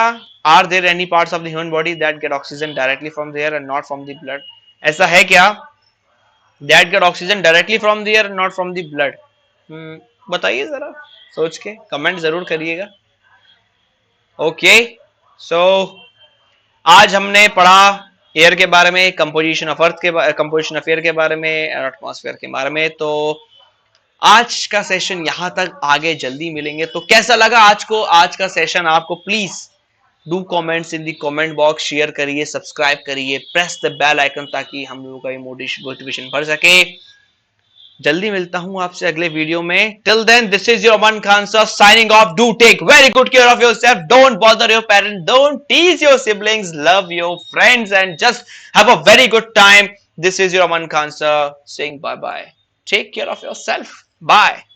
are there any parts of the human body that get oxygen directly from the air and not from the blood. ऐसा है क्या, that get oxygen directly from the air not from the blood? बताइए जरा सोच के, comment जरूर करिएगा। Okay, सो आज हमने पढ़ा एयर के बारे में, कंपोजिशन ऑफ अर्थ के, कंपोजिशन ऑफ एयर के बारे में, एटमॉस्फेयर के बारे में। तो आज का सेशन यहां तक, आगे जल्दी मिलेंगे। तो कैसा लगा आज का सेशन आपको? Please do comments in the comment box, share करिए, सब्सक्राइब करिए, प्रेस द बेल आइकन ताकि हम लोगों का मोटिवेशन बढ़ सके। जल्दी मिलता हूं आपसे अगले वीडियो में। Till then, this is your Aman Khan sir signing off. Do take very good care of yourself, don't bother your parents, don't tease your siblings, love your friends and just have a very good time. This is your Aman Khan sir saying bye bye. Take care of yourself. Bye.